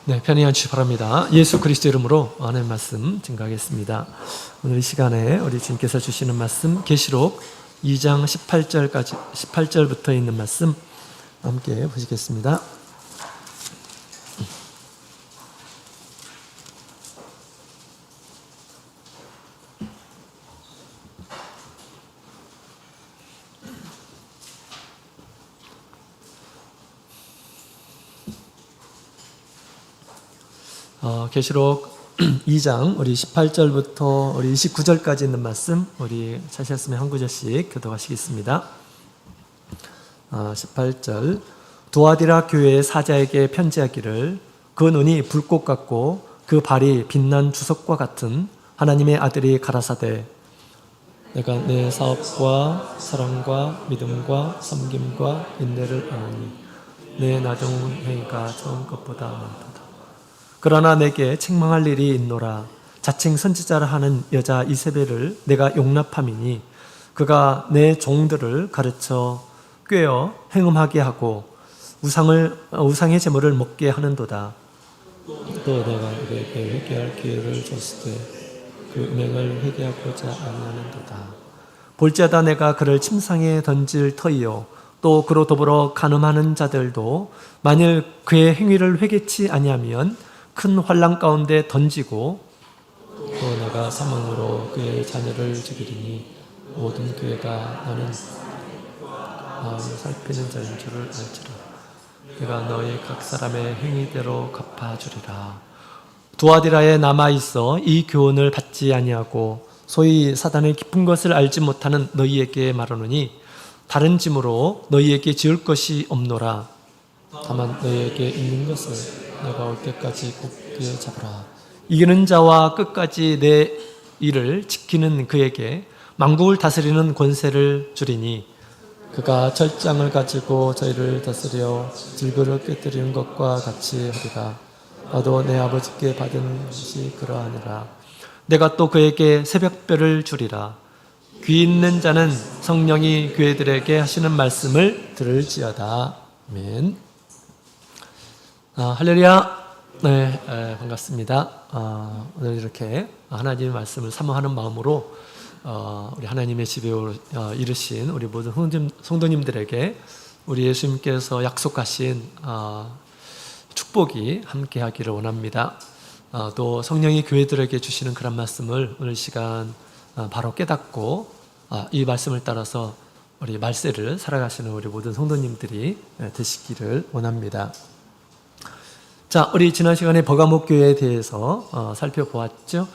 네, 편히 앉으시기 바랍니다. 예수 그리스도 이름으로 하나님 말씀 증거하겠습니다. 오늘 이 시간에 우리 주님께서 주시는 말씀 계시록 2장 18절부터 있는 말씀 함께 보시겠습니다. 계시록 2장 우리 18절부터 우리 29절까지 있는 말씀 우리 찾으셨으면 한 구절씩 교독하시겠습니다. 18절 두아디라 교회의 사자에게 편지하기를 그 눈이 불꽃 같고 그 발이 빛난 주석과 같은 하나님의 아들이 가라사대 내가 내 사업과 사랑과 믿음과 섬김과 인내를 아노니 내 나중 행위가 처음 것보다 많도다. 그러나 내게 책망할 일이 있노라. 자칭 선지자라 하는 여자 이세벨을 내가 용납함이니 그가 내 종들을 가르쳐 꾀어 행음하게 하고 우상의 제물을 먹게 하는도다. 또 내가 그에게 회개할 기회를 줬을 때 그 음행을 회개하고자 아니하는도다. 볼지어다 내가 그를 침상에 던질 터이요 또 그로 더불어 간음하는 자들도 만일 그의 행위를 회개치 아니하면 큰 환난 가운데 던지고 또 내가 사망으로 그의 자녀를 죽이리니 모든 교회가 너는 마음을 살피는 자인 줄을 알지라. 내가 너희 각 사람의 행위대로 갚아주리라. 두아디라에 남아있어 이 교훈을 받지 아니하고 소위 사단의 깊은 것을 알지 못하는 너희에게 말하노니 다른 짐으로 너희에게 지을 것이 없노라. 다만 너희에게 있는 것을 내가 올 때까지 굳게 잡으라. 이기는 자와 끝까지 내 일을 지키는 그에게 만국을 다스리는 권세를 주리니 그가 철장을 가지고 저희를 다스려 질그를 꿰뜨리는 것과 같이 하리라. 나도 내 아버지께 받은 것이 그러하니라. 내가 또 그에게 새벽별을 주리라. 귀 있는 자는 성령이 교회들에게 하시는 말씀을 들을지어다. 아멘. 할렐루야. 네, 반갑습니다. 오늘 이렇게 하나님의 말씀을 사모하는 마음으로 우리 하나님의 집에 이르신 우리 모든 성도님들에게 우리 예수님께서 약속하신 축복이 함께하기를 원합니다. 또 성령이 교회들에게 주시는 그런 말씀을 오늘 시간 바로 깨닫고 이 말씀을 따라서 우리 말세를 살아가시는 우리 모든 성도님들이 되시기를 원합니다. 자, 우리 지난 시간에 버가목 교회에 대해서 살펴보았죠.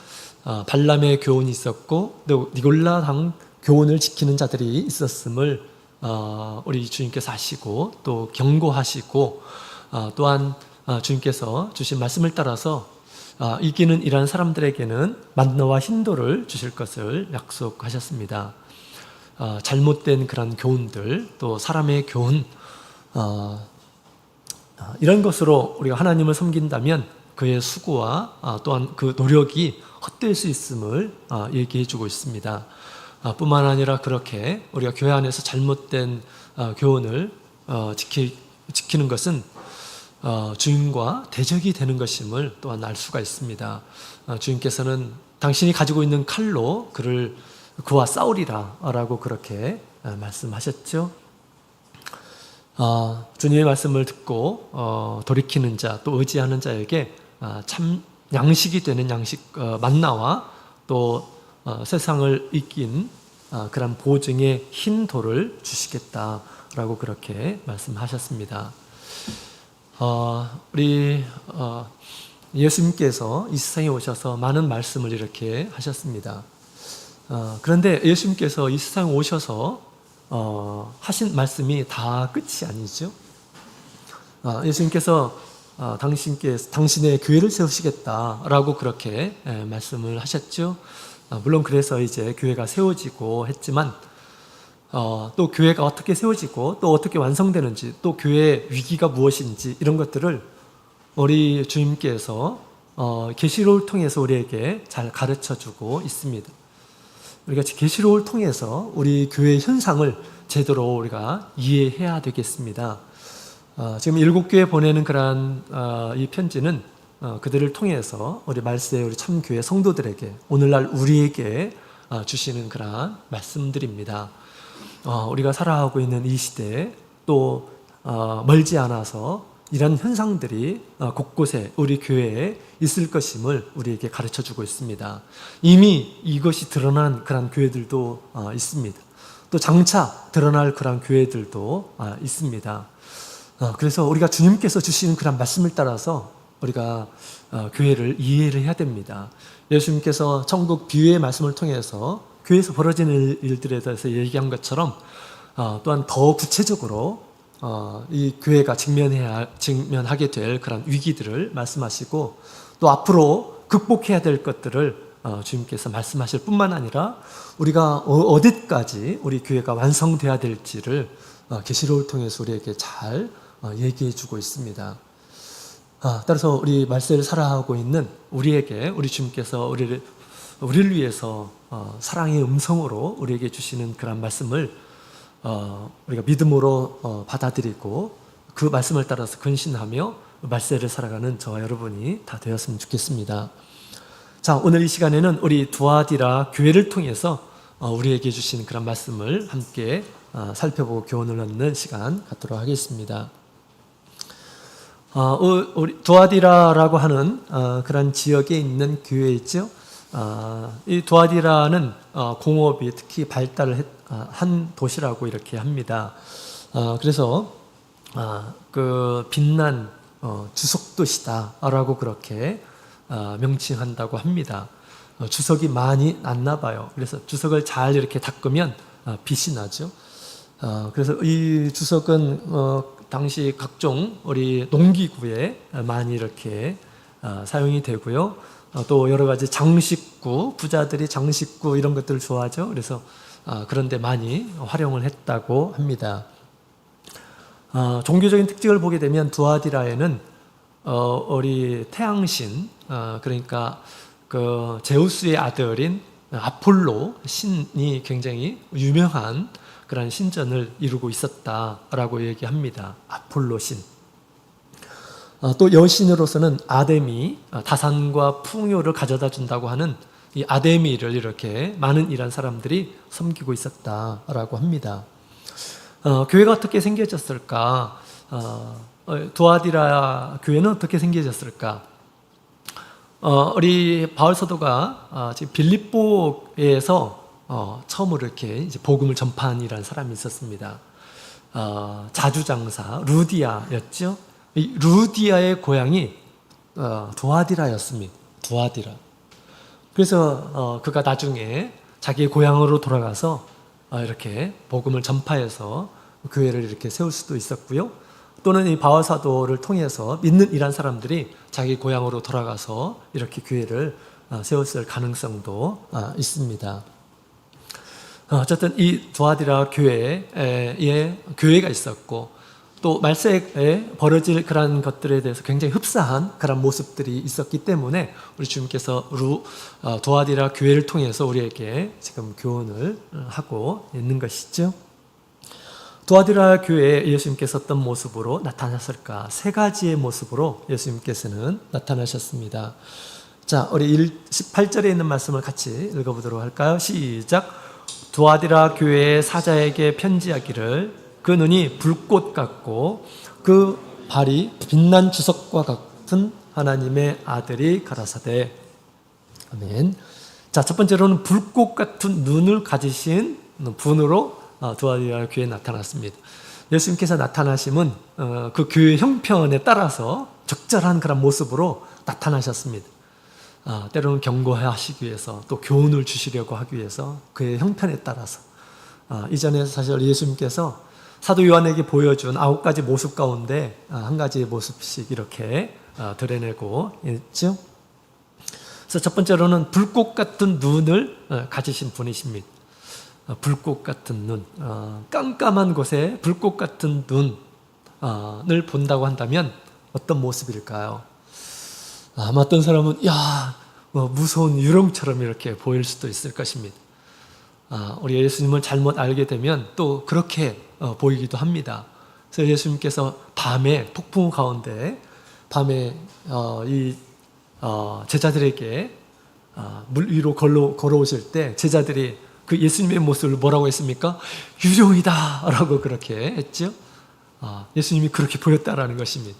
발람의 교훈이 있었고 또 니골라 당 교훈을 지키는 자들이 있었음을 우리 주님께서 아시고 또 경고하시고 또한 주님께서 주신 말씀을 따라서 이기는 이러한 사람들에게는 만나와 힌도를 주실 것을 약속하셨습니다. 잘못된 그런 교훈들 또 사람의 교훈 이런 것으로 우리가 하나님을 섬긴다면 그의 수고와 또한 그 노력이 헛될 수 있음을 얘기해 주고 있습니다. 뿐만 아니라 그렇게 우리가 교회 안에서 잘못된 교훈을 지키는 것은 주님과 대적이 되는 것임을 또한 알 수가 있습니다. 주님께서는 당신이 가지고 있는 칼로 그와 싸우리라 라고 그렇게 말씀하셨죠. 주님의 말씀을 듣고 돌이키는 자 또 의지하는 자에게 참 양식이 되는 만나와 또 세상을 이긴 그런 보증의 흰 돌을 주시겠다라고 그렇게 말씀하셨습니다. 우리 예수님께서 이 세상에 오셔서 많은 말씀을 이렇게 하셨습니다. 그런데 예수님께서 이 세상에 오셔서 하신 말씀이 다 끝이 아니죠. 예수님께서 당신의 교회를 세우시겠다라고 그렇게 말씀을 하셨죠. 물론 그래서 이제 교회가 세워지고 했지만 또 교회가 어떻게 세워지고 또 어떻게 완성되는지 또 교회의 위기가 무엇인지 이런 것들을 우리 주님께서 계시록을 통해서 우리에게 잘 가르쳐주고 있습니다. 우리가 계시록을 통해서 우리 교회의 현상을 제대로 우리가 이해해야 되겠습니다. 지금 7교회 보내는 그러한 이 편지는 그들을 통해서 우리 말세에 우리 참교회 성도들에게 오늘날 우리에게 주시는 그러한 말씀들입니다. 우리가 살아가고 있는 이 시대에 또 멀지 않아서 이런 현상들이 곳곳에 우리 교회에 있을 것임을 우리에게 가르쳐주고 있습니다. 이미 이것이 드러난 그런 교회들도 있습니다. 또 장차 드러날 그런 교회들도 있습니다. 그래서 우리가 주님께서 주시는 그런 말씀을 따라서 우리가 교회를 이해를 해야 됩니다. 예수님께서 천국 비유의 말씀을 통해서 교회에서 벌어지는 일들에 대해서 얘기한 것처럼 또한 더 구체적으로 이 교회가 직면하게 될 그런 위기들을 말씀하시고 또 앞으로 극복해야 될 것들을 주님께서 말씀하실 뿐만 아니라 우리가 어디까지 우리 교회가 완성돼야 될지를 계시록을 통해서 우리에게 잘 얘기해 주고 있습니다. 따라서 우리 말세를 살아가고 있는 우리에게 우리 주님께서 우리를 위해서 사랑의 음성으로 우리에게 주시는 그런 말씀을 우리가 믿음으로 받아들이고 그 말씀을 따라서 근신하며 말세를 살아가는 저와 여러분이 다 되었으면 좋겠습니다. 자, 오늘 이 시간에는 우리 두아디라 교회를 통해서 우리에게 주신 그런 말씀을 함께 살펴보고 교훈을 얻는 시간 갖도록 하겠습니다. 우리 두아디라라고 하는 그런 지역에 있는 교회이죠. 이 두아디라는 공업이 특히 발달을 한 도시라고 이렇게 합니다. 그래서 그 빛난 주석도시다라고 그렇게 명칭한다고 합니다. 주석이 많이 났나 봐요. 그래서 주석을 잘 이렇게 닦으면 빛이 나죠. 그래서 이 주석은 당시 각종 우리 농기구에 많이 이렇게 사용이 되고요. 또 여러 가지 장식구, 부자들이 장식구 이런 것들을 좋아하죠. 그래서 그런데 많이 활용을 했다고 합니다. 종교적인 특징을 보게 되면 두아디라에는 우리 태양신, 그러니까 그 제우스의 아들인 아폴로 신이 굉장히 유명한 그런 신전을 이루고 있었다라고 얘기합니다. 아폴로 신. 또 여신으로서는 아데미, 다산과 풍요를 가져다 준다고 하는 이 아데미를 이렇게 많은 이란 사람들이 섬기고 있었다라고 합니다. 교회가 어떻게 생겨졌을까? 두아디라 교회는 어떻게 생겨졌을까? 우리 바울 사도가 지금 빌립보에서 처음으로 이렇게 이제 복음을 전파한 이라는 사람이 있었습니다. 자주장사 루디아였죠. 이 루디아의 고향이 두아디라였습니다. 두아디라. 그래서 그가 나중에 자기의 고향으로 돌아가서 이렇게 복음을 전파해서 교회를 이렇게 세울 수도 있었고요. 또는 이 바울 사도를 통해서 믿는 이란 사람들이 자기 고향으로 돌아가서 이렇게 교회를 세웠을 가능성도 있습니다. 어쨌든 이 두아디라 교회에 교회가 있었고 또 말세에 벌어질 그런 것들에 대해서 굉장히 흡사한 그런 모습들이 있었기 때문에 우리 주님께서 두아디라 교회를 통해서 우리에게 지금 교훈을 하고 있는 것이죠. 두아디라 교회에 예수님께서 어떤 모습으로 나타나셨을까? 세 가지의 모습으로 예수님께서는 나타나셨습니다. 자, 우리 18절에 있는 말씀을 같이 읽어보도록 할까요? 시작. 두아디라 교회의 사자에게 편지하기를 그 눈이 불꽃 같고 그 발이 빛난 주석과 같은 하나님의 아들이 가라사대. 아멘. 자, 첫 번째로는 불꽃 같은 눈을 가지신 분으로 두아디라 교회에 나타났습니다. 예수님께서 나타나심은 그 교회 형편에 따라서 적절한 그런 모습으로 나타나셨습니다. 때로는 경고하시기 위해서 또 교훈을 주시려고 하기 위해서 그의 형편에 따라서 이전에 사실 예수님께서 사도 요한에게 보여준 9가지 모습 가운데 한 가지 모습씩 이렇게 드러내고 있죠. 그래서 첫 번째로는 불꽃 같은 눈을 가지신 분이십니다. 불꽃 같은 눈, 깜깜한 곳에 불꽃 같은 눈을 본다고 한다면 어떤 모습일까요? 아마 어떤 사람은 무서운 유령처럼 이렇게 보일 수도 있을 것입니다. 우리 예수님을 잘못 알게 되면 또 그렇게 보이기도 합니다. 그래서 예수님께서 밤에 폭풍 가운데 밤에 이 제자들에게 물 위로 걸어오실 때 제자들이 그 예수님의 모습을 뭐라고 했습니까? 유령이다 라고 그렇게 했죠. 예수님이 그렇게 보였다라는 것입니다.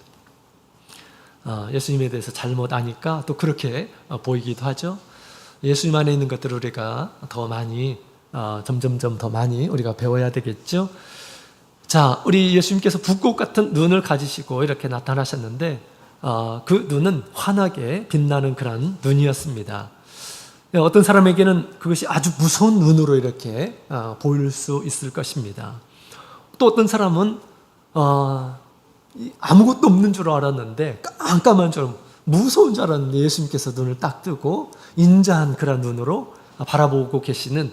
예수님에 대해서 잘못 아니까 또 그렇게 보이기도 하죠. 예수님 안에 있는 것들을 우리가 더 많이 점점점 더 많이 우리가 배워야 되겠죠. 자, 우리 예수님께서 붓꽃 같은 눈을 가지시고 이렇게 나타나셨는데 그 눈은 환하게 빛나는 그런 눈이었습니다. 어떤 사람에게는 그것이 아주 무서운 눈으로 이렇게 보일 수 있을 것입니다. 또 어떤 사람은 아무것도 없는 줄 알았는데 깜깜한 줄 무서운 줄 알았는데 예수님께서 눈을 딱 뜨고 인자한 그런 눈으로 바라보고 계시는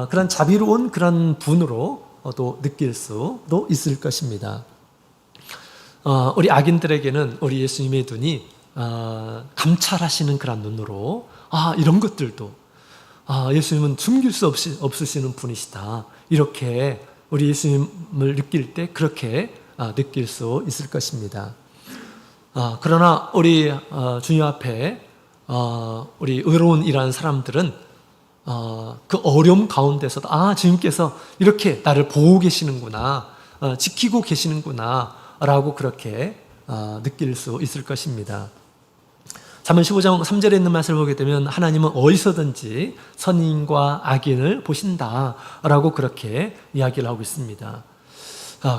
그런 자비로운 그런 분으로 또 느낄 수도 있을 것입니다. 우리 악인들에게는 우리 예수님의 눈이 감찰하시는 그런 눈으로 이런 것들도 예수님은 숨길 수 없으시는 분이시다. 이렇게 우리 예수님을 느낄 때 그렇게 느낄 수 있을 것입니다. 그러나 우리 주님 앞에 우리 의로운 일하는 사람들은 그 어려움 가운데서도 주님께서 이렇게 나를 보고 계시는구나, 지키고 계시는구나 라고 그렇게 느낄 수 있을 것입니다. 잠언 15장 3절에 있는 말씀을 보게 되면 하나님은 어디서든지 선인과 악인을 보신다라고 그렇게 이야기를 하고 있습니다.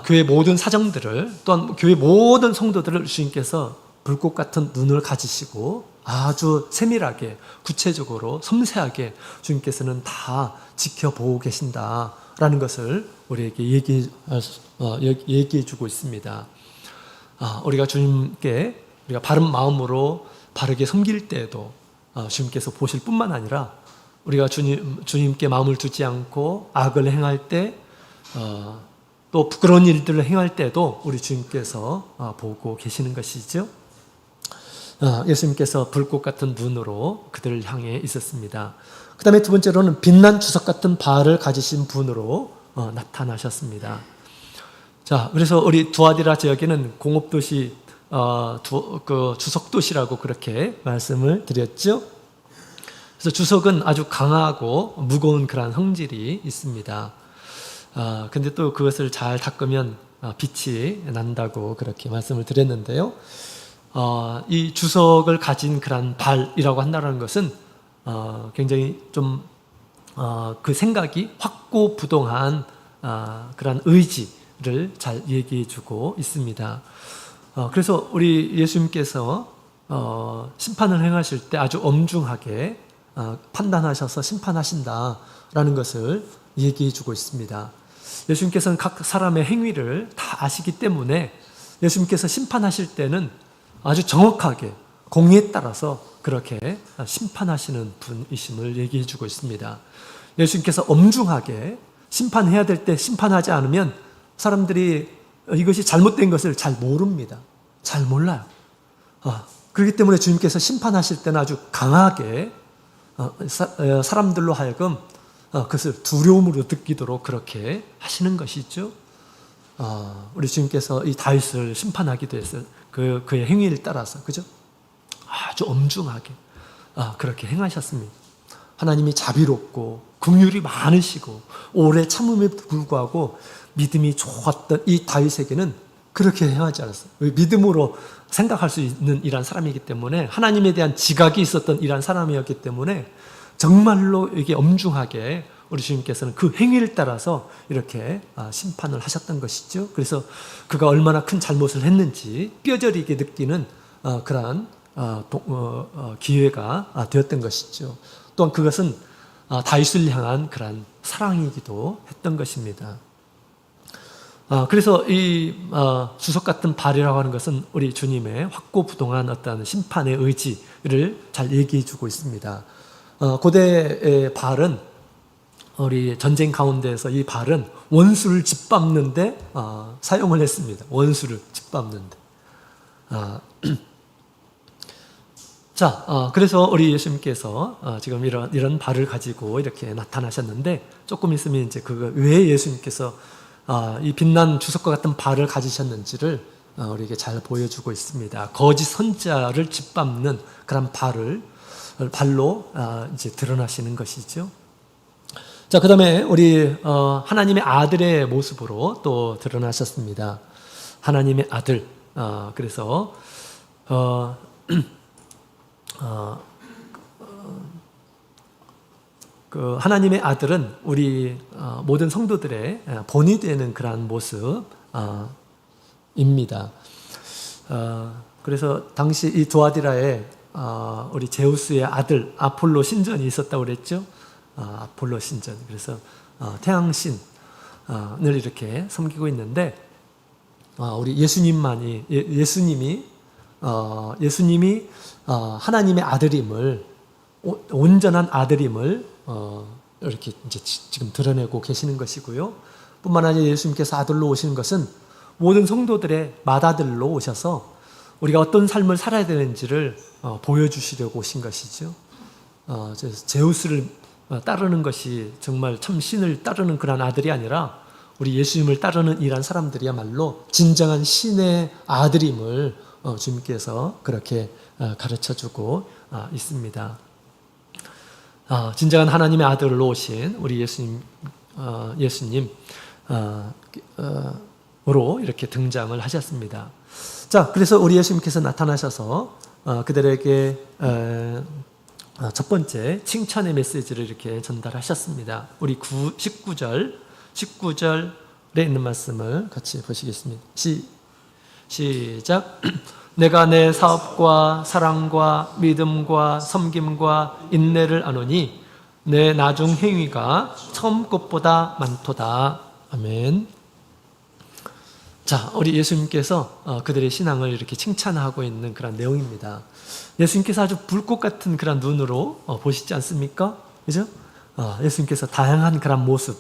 교회 모든 사정들을 또한 교회 모든 성도들을 주님께서 불꽃 같은 눈을 가지시고 아주 세밀하게 구체적으로 섬세하게 주님께서는 다 지켜보고 계신다라는 것을 우리에게 얘기해 주고 있습니다. 우리가 주님께 우리가 바른 마음으로 바르게 섬길 때에도 주님께서 보실 뿐만 아니라 우리가 주님께 마음을 두지 않고 악을 행할 때 또 부끄러운 일들을 행할 때도 우리 주님께서 보고 계시는 것이죠. 예수님께서 불꽃 같은 눈으로 그들을 향해 있었습니다. 그 다음에 두 번째로는 빛난 주석 같은 발을 가지신 분으로 나타나셨습니다. 자, 그래서 우리 두아디라 지역에는 공업도시, 그 주석도시라고 그렇게 말씀을 드렸죠. 그래서 주석은 아주 강하고 무거운 그런 성질이 있습니다. 근데 또 그것을 잘 닦으면 빛이 난다고 그렇게 말씀을 드렸는데요. 이 주석을 가진 그런 발이라고 한다는 것은 굉장히 좀 그 생각이 확고부동한 그런 의지를 잘 얘기해 주고 있습니다. 그래서 우리 예수님께서 심판을 행하실 때 아주 엄중하게 판단하셔서 심판하신다라는 것을 얘기해 주고 있습니다. 예수님께서는 각 사람의 행위를 다 아시기 때문에 예수님께서 심판하실 때는 아주 정확하게 공의에 따라서 그렇게 심판하시는 분이심을 얘기해 주고 있습니다. 예수님께서 엄중하게 심판해야 될 때 심판하지 않으면 사람들이 이것이 잘못된 것을 잘 모릅니다. 잘 몰라요. 그렇기 때문에 주님께서 심판하실 때는 아주 강하게 사람들로 하여금 그것을 두려움으로 느끼도록 그렇게 하시는 것이죠. 우리 주님께서 이 다윗을 심판하기도 했어요. 그의 행위를 따라서, 그죠? 아주 엄중하게 그렇게 행하셨습니다. 하나님이 자비롭고 긍휼이 많으시고 오래 참음에 불구하고 믿음이 좋았던 이 다윗에게는 그렇게 행하지 않았어요. 믿음으로 생각할 수 있는 이란 사람이기 때문에 하나님에 대한 지각이 있었던 이란 사람이었기 때문에 정말로 이게 엄중하게 우리 주님께서는 그 행위를 따라서 이렇게 심판을 하셨던 것이죠. 그래서 그가 얼마나 큰 잘못을 했는지 뼈저리게 느끼는 그러한 기회가 되었던 것이죠. 또한 그것은 다윗을 향한 그러한 사랑이기도 했던 것입니다. 그래서 이 주석 같은 발이라고 하는 것은 우리 주님의 확고부동한 어떤 심판의 의지를 잘 얘기해 주고 있습니다. 고대의 발은 우리 전쟁 가운데에서 이 발은 원수를 짓밟는데 사용을 했습니다. 원수를 짓밟는데. 자, 그래서 우리 예수님께서 지금 이런 발을 가지고 이렇게 나타나셨는데 조금 있으면 이제 왜 예수님께서 이 빛난 주석과 같은 발을 가지셨는지를 우리에게 잘 보여주고 있습니다. 거짓 선자를 짓밟는 그런 발로 이제 드러나시는 것이죠. 자, 그 다음에 우리 하나님의 아들의 모습으로 또 드러나셨습니다. 하나님의 아들. 그래서 그 하나님의 아들은 우리 모든 성도들의 본이 되는 그러한 모습입니다. 그래서 당시 이 두아디라에 우리 제우스의 아들 아폴로 신전이 있었다고 그랬죠. 아폴로 신전. 그래서 태양신을 이렇게 섬기고 있는데 우리 예수님이 하나님의 아들임을, 온전한 아들임을 이렇게 이제 지금 드러내고 계시는 것이고요. 뿐만 아니라 예수님께서 아들로 오시는 것은 모든 성도들의 맏아들로 오셔서 우리가 어떤 삶을 살아야 되는지를 보여주시려고 오신 것이죠. 제우스를 따르는 것이 정말 참 신을 따르는 그런 아들이 아니라 우리 예수님을 따르는 이런 사람들이야말로 진정한 신의 아들임을 주님께서 그렇게 가르쳐주고 있습니다. 진정한 하나님의 아들로 오신 우리 예수님으로 이렇게 등장을 하셨습니다. 자, 그래서 우리 예수님께서 나타나셔서 그들에게 첫 번째 칭찬의 메시지를 이렇게 전달하셨습니다. 우리 19절에 있는 말씀을 같이 보시겠습니다. 시작. 내가 내 사업과 사랑과 믿음과 섬김과 인내를 아노니 내 나중 행위가 처음 것보다 많도다. 아멘. 자, 우리 예수님께서 그들의 신앙을 이렇게 칭찬하고 있는 그런 내용입니다. 예수님께서 아주 불꽃 같은 그런 눈으로 보시지 않습니까? 그죠? 예수님께서 다양한 그런 모습,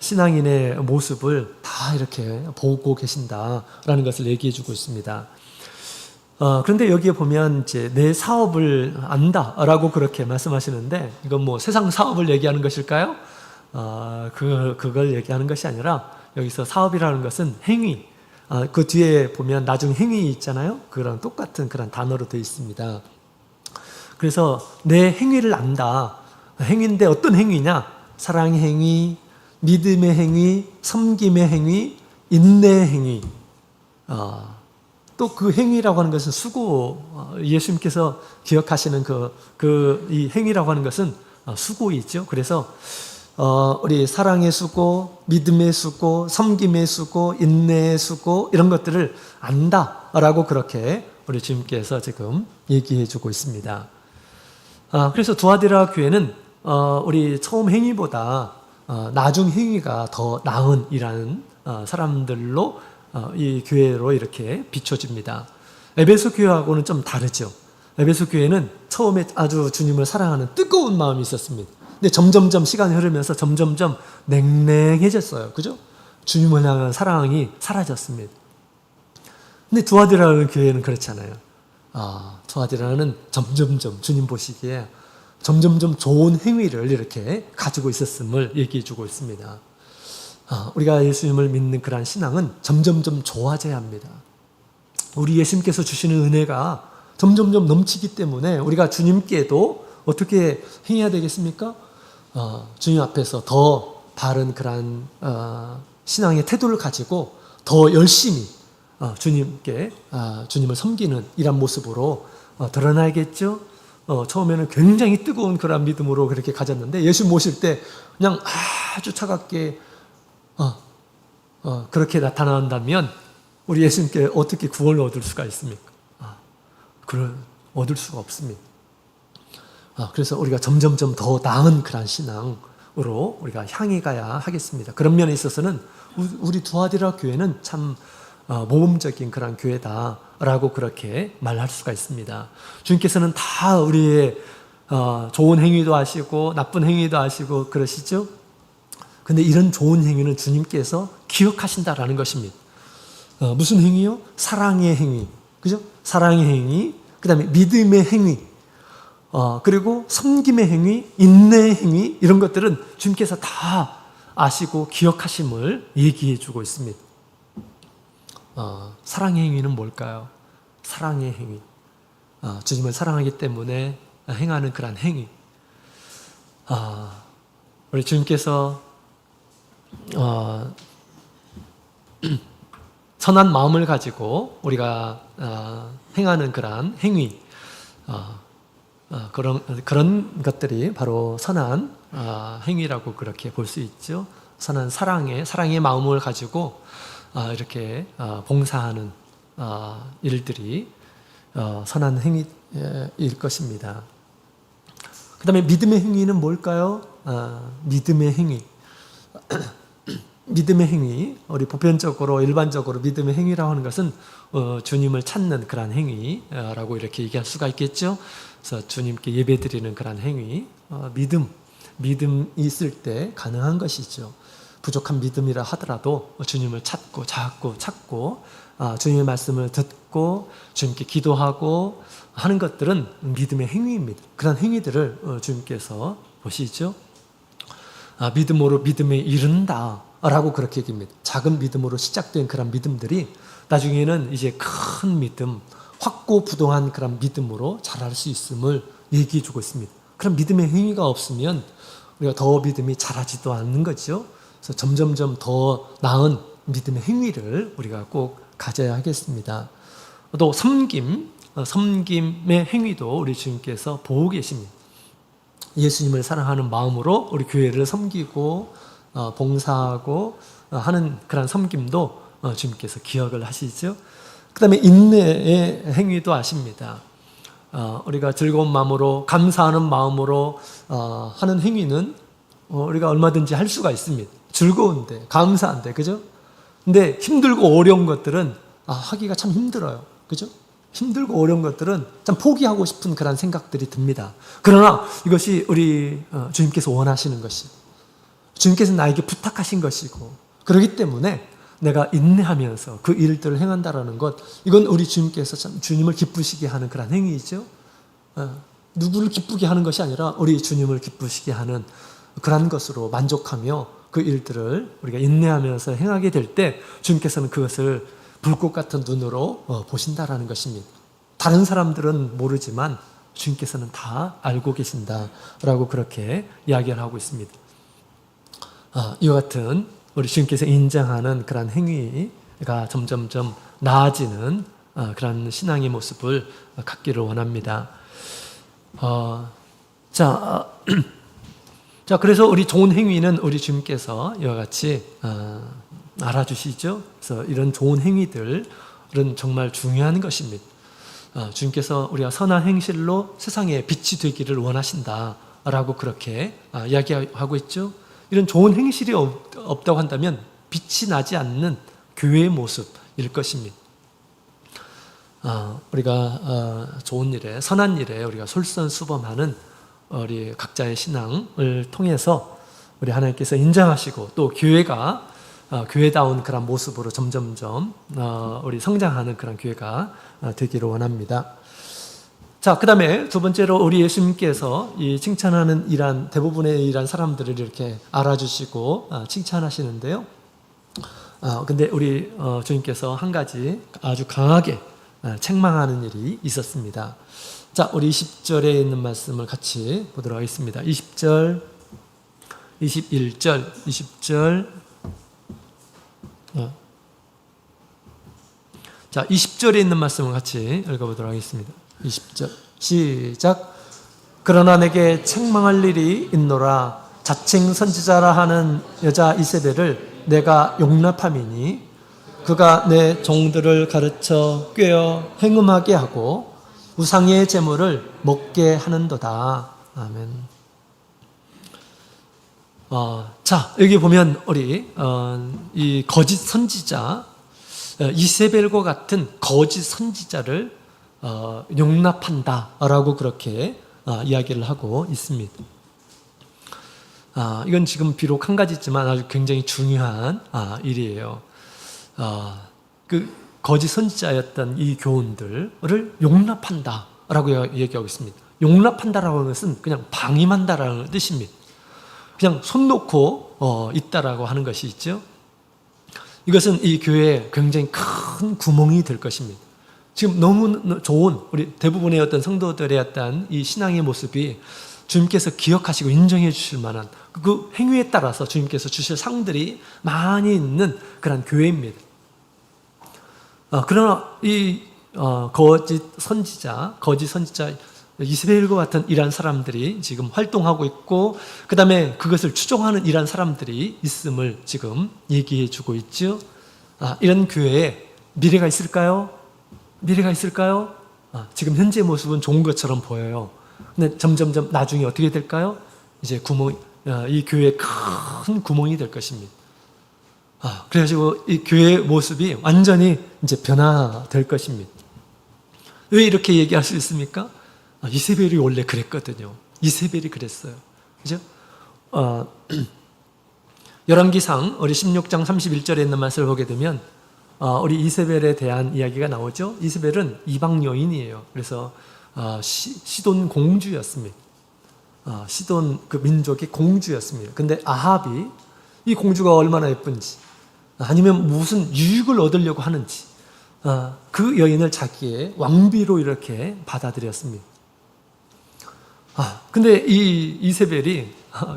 신앙인의 모습을 다 이렇게 보고 계신다라는 것을 얘기해 주고 있습니다. 그런데 여기에 보면 이제 내 사업을 안다라고 그렇게 말씀하시는데 이건 뭐 세상 사업을 얘기하는 것일까요? 그걸 얘기하는 것이 아니라 여기서 사업이라는 것은 행위, 그 뒤에 보면 나중 행위 있잖아요. 그런 똑같은 그런 단어로 되어 있습니다. 그래서 내 행위를 안다. 행위인데 어떤 행위냐? 사랑의 행위, 믿음의 행위, 섬김의 행위, 인내의 행위. 또 그 행위라고 하는 것은 수고, 예수님께서 기억하시는 이 행위라고 하는 것은 수고이죠. 그래서 우리 사랑의 수고, 믿음의 수고, 섬김의 수고, 인내의 수고 이런 것들을 안다라고 그렇게 우리 주님께서 지금 얘기해 주고 있습니다. 그래서 두아디라 교회는 우리 처음 행위보다 나중 행위가 더 나은 이라는 사람들로 이 교회로 이렇게 비춰집니다. 에베소 교회하고는 좀 다르죠. 에베소 교회는 처음에 아주 주님을 사랑하는 뜨거운 마음이 있었습니다. 근데 점점점 시간이 흐르면서 점점점 냉랭해졌어요. 그죠? 주님을 향한 사랑이 사라졌습니다. 근데 두아디라는 교회는 그렇잖아요. 두아디라는 점점점 주님 보시기에 점점점 좋은 행위를 이렇게 가지고 있었음을 얘기해 주고 있습니다. 우리가 예수님을 믿는 그러한 신앙은 점점점 좋아져야 합니다. 우리 예수님께서 주시는 은혜가 점점점 넘치기 때문에 우리가 주님께도 어떻게 행해야 되겠습니까? 주님 앞에서 더 바른 그러한 신앙의 태도를 가지고 더 열심히 주님을 섬기는 이런 모습으로 드러나야겠죠? 처음에는 굉장히 뜨거운 그런 믿음으로 그렇게 가졌는데 예수 모실 때 그냥 아주 차갑게 그렇게 나타난다면 우리 예수님께 어떻게 구원을 얻을 수가 있습니까? 그걸 얻을 수가 없습니다. 그래서 우리가 점점점 더 나은 그런 신앙으로 우리가 향해 가야 하겠습니다. 그런 면에 있어서는 우리 두아디라 교회는 참 모범적인 그런 교회다라고 그렇게 말할 수가 있습니다. 주님께서는 다 우리의 좋은 행위도 하시고 나쁜 행위도 하시고 그러시죠? 근데 이런 좋은 행위는 주님께서 기억하신다라는 것입니다. 무슨 행위요? 사랑의 행위. 그죠? 사랑의 행위, 그 다음에 믿음의 행위, 그리고 섬김의 행위, 인내의 행위, 이런 것들은 주님께서 다 아시고 기억하심을 얘기해 주고 있습니다. 사랑의 행위는 뭘까요? 사랑의 행위. 주님을 사랑하기 때문에 행하는 그런 행위. 우리 주님께서 선한 마음을 가지고 우리가 행하는 그런 행위, 그런 것들이 바로 선한 행위라고 그렇게 볼 수 있죠. 선한 사랑의 마음을 가지고 이렇게 봉사하는 일들이 선한 행위일 것입니다. 그 다음에 믿음의 행위는 뭘까요? 믿음의 행위. 믿음의 행위, 우리 보편적으로 일반적으로 믿음의 행위라고 하는 것은 주님을 찾는 그런 행위라고 이렇게 얘기할 수가 있겠죠. 그래서 주님께 예배드리는 그런 행위, 믿음이 있을 때 가능한 것이죠. 부족한 믿음이라 하더라도 주님을 찾고 주님의 말씀을 듣고 주님께 기도하고 하는 것들은 믿음의 행위입니다. 그런 행위들을 주님께서 보시죠. 믿음으로 믿음에 이른다 라고 그렇게 얘기합니다. 작은 믿음으로 시작된 그런 믿음들이 나중에는 이제 큰 믿음, 확고부동한 그런 믿음으로 자랄 수 있음을 얘기해 주고 있습니다. 그런 믿음의 행위가 없으면 우리가 더 믿음이 자라지도 않는 거죠. 그래서 점점점 더 나은 믿음의 행위를 우리가 꼭 가져야 하겠습니다. 또 섬김의 행위도 우리 주님께서 보고 계십니다. 예수님을 사랑하는 마음으로 우리 교회를 섬기고 봉사하고 하는 그런 섬김도 주님께서 기억을 하시죠. 그 다음에 인내의 행위도 아십니다. 우리가 즐거운 마음으로 감사하는 마음으로 하는 행위는 우리가 얼마든지 할 수가 있습니다. 즐거운데 감사한데, 그죠? 근데 힘들고 어려운 것들은 하기가 참 힘들어요. 그죠? 힘들고 어려운 것들은 참 포기하고 싶은 그런 생각들이 듭니다. 그러나 이것이 우리 주님께서 원하시는 것이고 주님께서 나에게 부탁하신 것이고 그렇기 때문에 내가 인내하면서 그 일들을 행한다라는 것, 이건 우리 주님께서 참 주님을 기쁘시게 하는 그런 행위이죠. 누구를 기쁘게 하는 것이 아니라 우리 주님을 기쁘시게 하는 그런 것으로 만족하며 그 일들을 우리가 인내하면서 행하게 될 때 주님께서는 그것을 불꽃 같은 눈으로 보신다라는 것입니다. 다른 사람들은 모르지만 주님께서는 다 알고 계신다라고 그렇게 이야기를 하고 있습니다. 이와 같은 우리 주님께서 인정하는 그런 행위가 점점점 나아지는 그런 신앙의 모습을 갖기를 원합니다. 자, 그래서 우리 좋은 행위는 우리 주님께서 이와 같이 알아주시죠. 그래서 이런 좋은 행위들은 정말 중요한 것입니다. 주님께서 우리가 선한 행실로 세상에 빛이 되기를 원하신다라고 그렇게 이야기하고 있죠. 이런 좋은 행실이 없다고 한다면 빛이 나지 않는 교회의 모습일 것입니다. 우리가 좋은 일에, 선한 일에 우리가 솔선수범하는 우리 각자의 신앙을 통해서 우리 하나님께서 인정하시고 또 교회가 교회다운 그런 모습으로 점점점 우리 성장하는 그런 교회가 되기를 원합니다. 자, 그 다음에 두 번째로 우리 예수님께서 이 칭찬하는 대부분의 이런 사람들을 이렇게 알아주시고 칭찬하시는데요. 근데 우리 주님께서 한 가지 아주 강하게 책망하는 일이 있었습니다. 자, 우리 20절에 있는 말씀을 같이 보도록 하겠습니다. 20절, 21절, 20절. 자, 20절에 있는 말씀을 같이 읽어보도록 하겠습니다. 20절 시작. 그러나 내게 책망할 일이 있노라. 자칭 선지자라 하는 여자 이세벨을 내가 용납함이니 그가 내 종들을 가르쳐 꾀어 행음하게 하고 우상의 제물을 먹게 하는도다. 아멘. 자, 여기 보면 우리 이 거짓 선지자 이세벨과 같은 거짓 선지자를 용납한다라고 그렇게 이야기를 하고 있습니다. 이건 지금 비록 한 가지지만 아주 굉장히 중요한 일이에요. 그 거짓 선지자였던 이 교훈들을 용납한다라고 얘기하고 있습니다. 용납한다라고 하는 것은 그냥 방임한다라는 뜻입니다. 그냥 손 놓고 있다라고 하는 것이 있죠. 이것은 이 교회에 굉장히 큰 구멍이 될 것입니다. 지금 너무 좋은 우리 대부분의 어떤 성도들의 어떤 이 신앙의 모습이 주님께서 기억하시고 인정해 주실 만한 그 행위에 따라서 주님께서 주실 상들이 많이 있는 그런 교회입니다. 그러나 이 거짓 선지자 이스라엘과 같은 이러한 사람들이 지금 활동하고 있고, 그 다음에 그것을 추종하는 이러한 사람들이 있음을 지금 얘기해 주고 있죠. 이런 교회에 미래가 있을까요? 미래가 있을까요? 지금 현재 모습은 좋은 것처럼 보여요. 근데 점점점 나중에 어떻게 될까요? 이제 이 교회에 큰 구멍이 될 것입니다. 그래가지고 이 교회의 모습이 완전히 이제 변화될 것입니다. 왜 이렇게 얘기할 수 있습니까? 이세벨이 원래 그랬거든요. 이세벨이 그랬어요. 그죠? 열왕기상 우리 16장 31절에 있는 말씀을 보게 되면 우리 이세벨에 대한 이야기가 나오죠. 이세벨은 이방 여인이에요. 그래서 시돈 공주였습니다. 시돈 그 민족의 공주였습니다. 근데 아합이 이 공주가 얼마나 예쁜지, 아니면 무슨 유익을 얻으려고 하는지, 그 여인을 자기의 왕비로 이렇게 받아들였습니다. 근데 이 이세벨이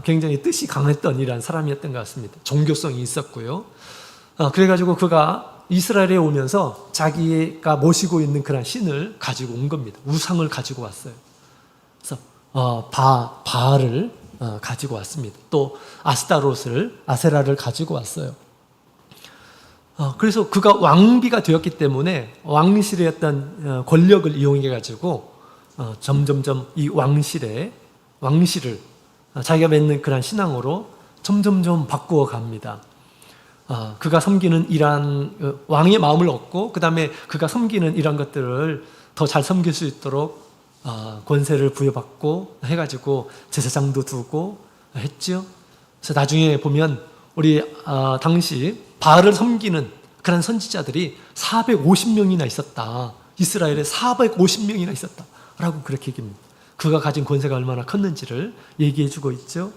굉장히 뜻이 강했던 이러한 사람이었던 것 같습니다. 종교성이 있었고요. 그래가지고 그가 이스라엘에 오면서 자기가 모시고 있는 그런 신을 가지고 온 겁니다. 우상을 가지고 왔어요. 그래서 바알을 가지고 왔습니다. 또 아세라를 가지고 왔어요. 그래서 그가 왕비가 되었기 때문에 왕실의 어떤 권력을 이용해 가지고 점점점 이 왕실을 자기가 맺는 그런 신앙으로 점점점 바꾸어 갑니다. 그가 섬기는 이러한 왕의 마음을 얻고, 그 다음에 그가 섬기는 이러한 것들을 더 잘 섬길 수 있도록 권세를 부여받고 해가지고 제사장도 두고 했죠. 그래서 나중에 보면 우리 당시 바알을 섬기는 그런 선지자들이 450명이나 있었다. 이스라엘에 450명이나 있었다 라고 그렇게 얘기합니다. 그가 가진 권세가 얼마나 컸는지를 얘기해 주고 있죠.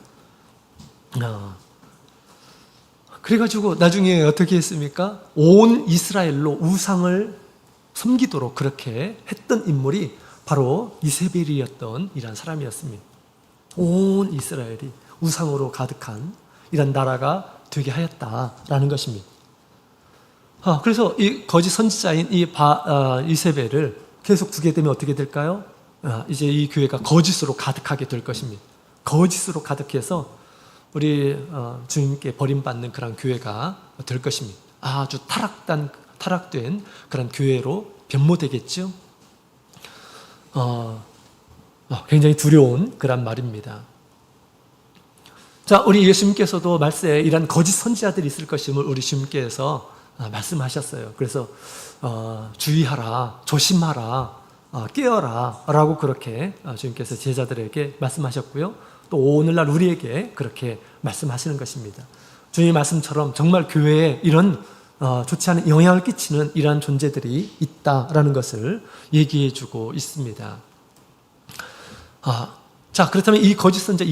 그래가지고 나중에 어떻게 했습니까? 온 이스라엘로 우상을 섬기도록 그렇게 했던 인물이 바로 이세벨이었던 이란 사람이었습니다. 온 이스라엘이 우상으로 가득한 이런 나라가 되게 하였다라는 것입니다. 그래서 이 거짓 선지자인 이세벨을 계속 두게 되면 어떻게 될까요? 이제 이 교회가 거짓으로 가득하게 될 것입니다. 거짓으로 가득해서 우리 주님께 버림받는 그런 교회가 될 것입니다. 아주 타락된 그런 교회로 변모되겠죠. 굉장히 두려운 그런 말입니다. 자, 우리 예수님께서도 말세에 이런 거짓 선지자들이 있을 것임을 우리 주님께서 말씀하셨어요. 그래서 주의하라, 조심하라, 깨어라 라고 그렇게 주님께서 제자들에게 말씀하셨고요. 또 오늘날 우리에게 그렇게 말씀하시는 것입니다. 주님의 말씀처럼 정말 교회에 이런 좋지 않은 영향을 끼치는 이러한 존재들이 있다라는 것을 얘기해 주고 있습니다. 자, 그렇다면 이 거짓 선지자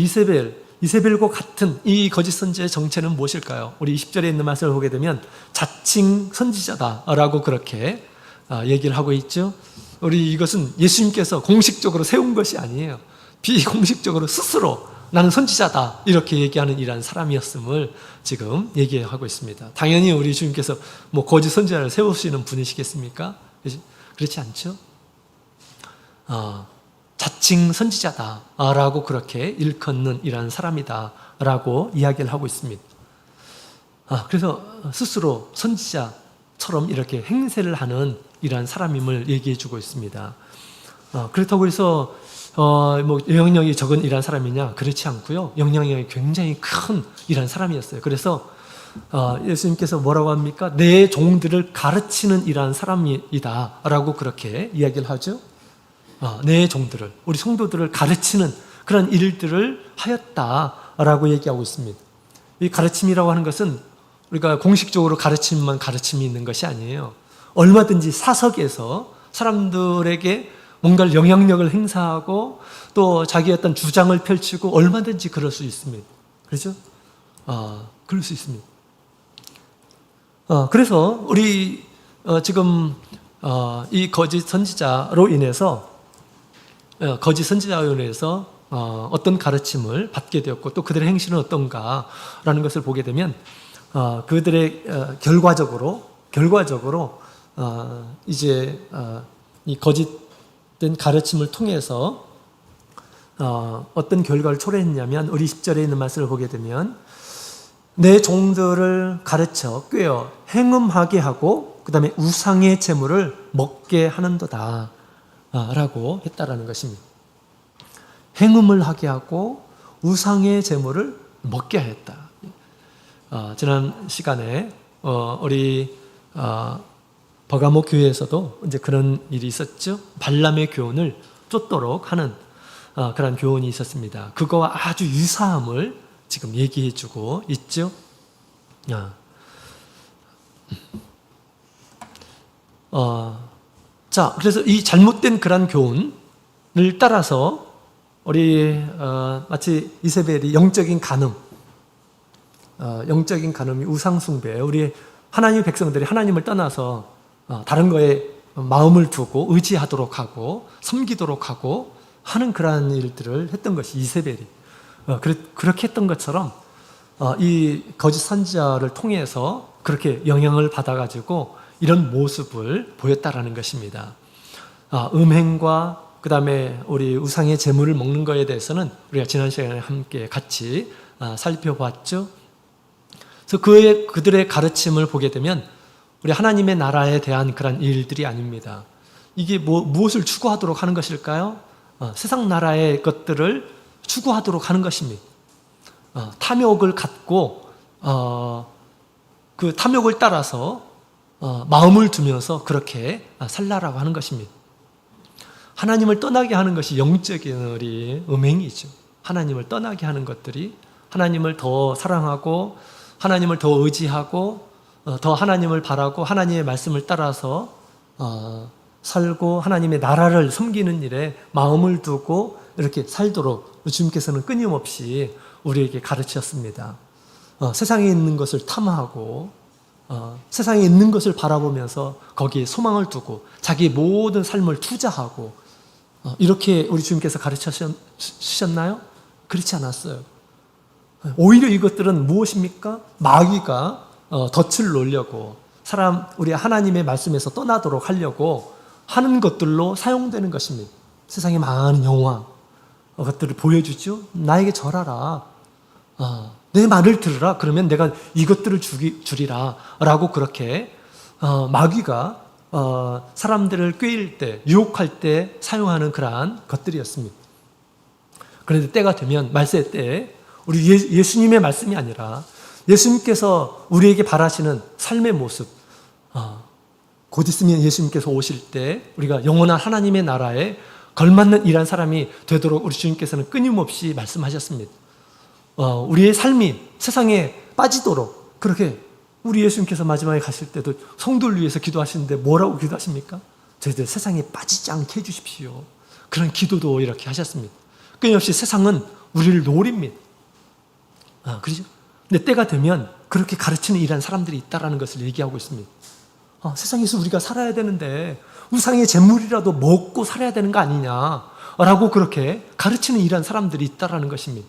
이세벨과 같은 이 거짓 선지자의 정체는 무엇일까요? 우리 20절에 있는 말씀을 보게 되면 자칭 선지자다라고 그렇게 얘기를 하고 있죠. 우리 이것은 예수님께서 공식적으로 세운 것이 아니에요. 비공식적으로 스스로 나는 선지자다 이렇게 얘기하는 이러한 사람이었음을 지금 얘기하고 있습니다. 당연히 우리 주님께서 뭐 거짓 선지자를 세우시는 분이시겠습니까? 그렇지 않죠? 자칭 선지자다라고 그렇게 일컫는 이러한 사람이다라고 이야기를 하고 있습니다. 그래서 스스로 선지자처럼 이렇게 행세를 하는 이러한 사람임을 얘기해 주고 있습니다. 그렇다고 해서 뭐 영향력이 적은 이런 사람이냐? 그렇지 않고요. 영향력이 굉장히 큰 이런 사람이었어요. 그래서 예수님께서 뭐라고 합니까? 내 종들을 가르치는 이러한 사람이다라고 그렇게 이야기를 하죠. 내 종들을, 우리 성도들을 가르치는 그런 일들을 하였다라고 얘기하고 있습니다. 이 가르침이라고 하는 것은 우리가 공식적으로 가르침이 있는 것이 아니에요. 얼마든지 사석에서 사람들에게 뭔가 영향력을 행사하고 또 자기의 어떤 주장을 펼치고 얼마든지 그럴 수 있습니다. 그렇죠? 그럴 수 있습니다. 그래서 우리 지금 이 거짓 선지자로 인해서 어떤 가르침을 받게 되었고 또 그들의 행실은 어떤가라는 것을 보게 되면 그들의 결과적으로 이제 이 거짓된 가르침을 통해서 어떤 결과를 초래했냐면 우리 10절에 있는 말씀을 보게 되면 내 종들을 가르쳐 꿰어 행음하게 하고 그 다음에 우상의 재물을 먹게 하는도다 라고 했다라는 것입니다. 행음을 하게 하고 우상의 재물을 먹게 하였다. 지난 시간에 우리 버가모 교회에서도 이제 그런 일이 있었죠. 발람의 교훈을 쫓도록 하는 그런 교훈이 있었습니다. 그거와 아주 유사함을 지금 얘기해주고 있죠. 자, 그래서 이 잘못된 그런 교훈을 따라서 우리 마치 이세벨이 영적인 간음이 우상숭배, 우리 하나님의 백성들이 하나님을 떠나서 다른 거에 마음을 두고 의지하도록 하고 섬기도록 하고 하는 그러한 일들을 했던 것이 이세벨이 그렇게 했던 것처럼 이 거짓 선지자를 통해서 그렇게 영향을 받아가지고 이런 모습을 보였다라는 것입니다. 음행과 그 다음에 우리 우상의 재물을 먹는 것에 대해서는 우리가 지난 시간에 함께 같이 살펴봤죠. 그래서 그들의 가르침을 보게 되면 우리 하나님의 나라에 대한 그런 일들이 아닙니다. 이게 무엇을 추구하도록 하는 것일까요? 세상 나라의 것들을 추구하도록 하는 것입니다. 탐욕을 갖고 그 탐욕을 따라서 마음을 두면서 그렇게 살라라고 하는 것입니다. 하나님을 떠나게 하는 것이 영적인 우리 음행이죠. 하나님을 떠나게 하는 것들이 하나님을 더 사랑하고 하나님을 더 의지하고 더 하나님을 바라고 하나님의 말씀을 따라서 살고 하나님의 나라를 섬기는 일에 마음을 두고 이렇게 살도록 주님께서는 끊임없이 우리에게 가르치셨습니다. 세상에 있는 것을 탐하고 세상에 있는 것을 바라보면서 거기에 소망을 두고 자기 모든 삶을 투자하고 이렇게 우리 주님께서 가르치셨나요? 그렇지 않았어요. 오히려 이것들은 무엇입니까? 마귀가 덫을 놓으려고 우리 하나님의 말씀에서 떠나도록 하려고 하는 것들로 사용되는 것입니다. 세상에 많은 영화 것들을 보여주죠. 나에게 절하라. 내 말을 들으라. 그러면 내가 이것들을 주리라. 라고 그렇게 마귀가 사람들을 꾀일 때, 유혹할 때 사용하는 그러한 것들이었습니다. 그런데 때가 되면 말세 때에 우리 예수님의 말씀이 아니라 예수님께서 우리에게 바라시는 삶의 모습, 곧 있으면 예수님께서 오실 때 우리가 영원한 하나님의 나라에 걸맞는 일한 사람이 되도록 우리 주님께서는 끊임없이 말씀하셨습니다. 우리의 삶이 세상에 빠지도록 그렇게 우리 예수님께서 마지막에 가실 때도 성도를 위해서 기도하시는데 뭐라고 기도하십니까? 저희들 세상에 빠지지 않게 해주십시오. 그런 기도도 이렇게 하셨습니다. 끊임없이 세상은 우리를 노립니다. 그렇죠? 근데 때가 되면 그렇게 가르치는 일한 사람들이 있다는 것을 얘기하고 있습니다. 세상에서 우리가 살아야 되는데 우상의 재물이라도 먹고 살아야 되는 거 아니냐라고 그렇게 가르치는 일한 사람들이 있다는 것입니다.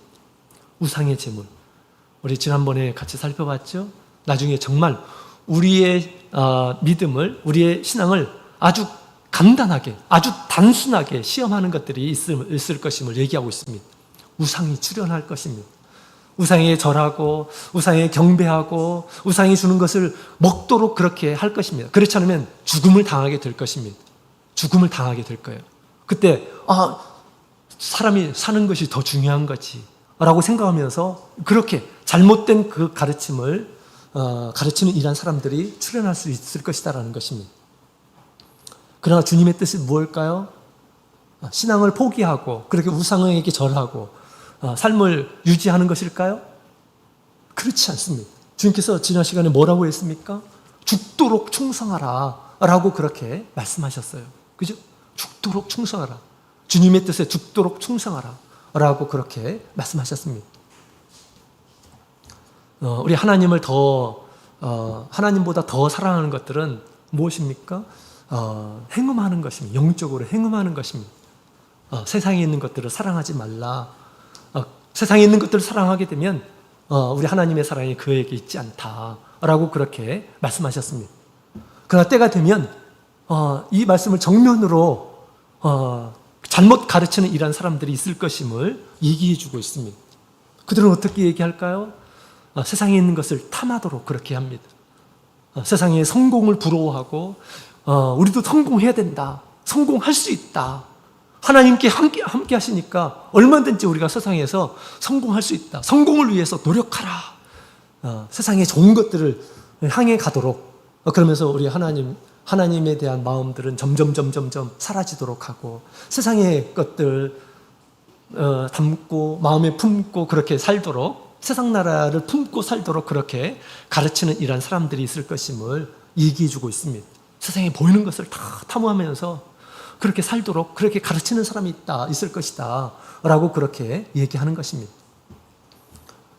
우상의 재물. 우리 지난번에 같이 살펴봤죠? 나중에 정말 우리의 믿음을, 우리의 신앙을 아주 간단하게, 아주 단순하게 시험하는 것들이 있을 것임을 얘기하고 있습니다. 우상이 출현할 것입니다. 우상에 절하고 우상에 경배하고 우상이 주는 것을 먹도록 그렇게 할 것입니다. 그렇지 않으면 죽음을 당하게 될 것입니다. 죽음을 당하게 될 거예요. 그때 사람이 사는 것이 더 중요한 거지 라고 생각하면서 그렇게 잘못된 그 가르침을 가르치는 이러한 사람들이 출현할 수 있을 것이다라는 것입니다. 그러나 주님의 뜻이 무엇일까요? 신앙을 포기하고 그렇게 우상에게 절하고 삶을 유지하는 것일까요? 그렇지 않습니다. 주님께서 지난 시간에 뭐라고 했습니까? 죽도록 충성하라 라고 그렇게 말씀하셨어요. 그죠? 죽도록 충성하라. 주님의 뜻에 죽도록 충성하라 라고 그렇게 말씀하셨습니다. 우리 하나님을 더 하나님보다 더 사랑하는 것들은 무엇입니까? 행음하는 것입니다. 영적으로 행음하는 것입니다. 세상에 있는 것들을 사랑하지 말라. 세상에 있는 것들을 사랑하게 되면 우리 하나님의 사랑이 그에게 있지 않다라고 그렇게 말씀하셨습니다. 그러나 때가 되면 이 말씀을 정면으로 잘못 가르치는 이러한 사람들이 있을 것임을 얘기해 주고 있습니다. 그들은 어떻게 얘기할까요? 세상에 있는 것을 탐하도록 그렇게 합니다. 세상의 성공을 부러워하고 우리도 성공해야 된다. 성공할 수 있다. 하나님께 함께 하시니까 얼마든지 우리가 세상에서 성공할 수 있다. 성공을 위해서 노력하라. 세상의 좋은 것들을 향해 가도록 그러면서 우리 하나님에 대한 마음들은 점점 사라지도록 하고 세상의 것들 담고 마음에 품고 그렇게 살도록 세상 나라를 품고 살도록 그렇게 가르치는 이러한 사람들이 있을 것임을 얘기해 주고 있습니다. 세상에 보이는 것을 다 탐구하면서 그렇게 살도록 그렇게 가르치는 사람이 있을 것이다 라고 그렇게 얘기하는 것입니다.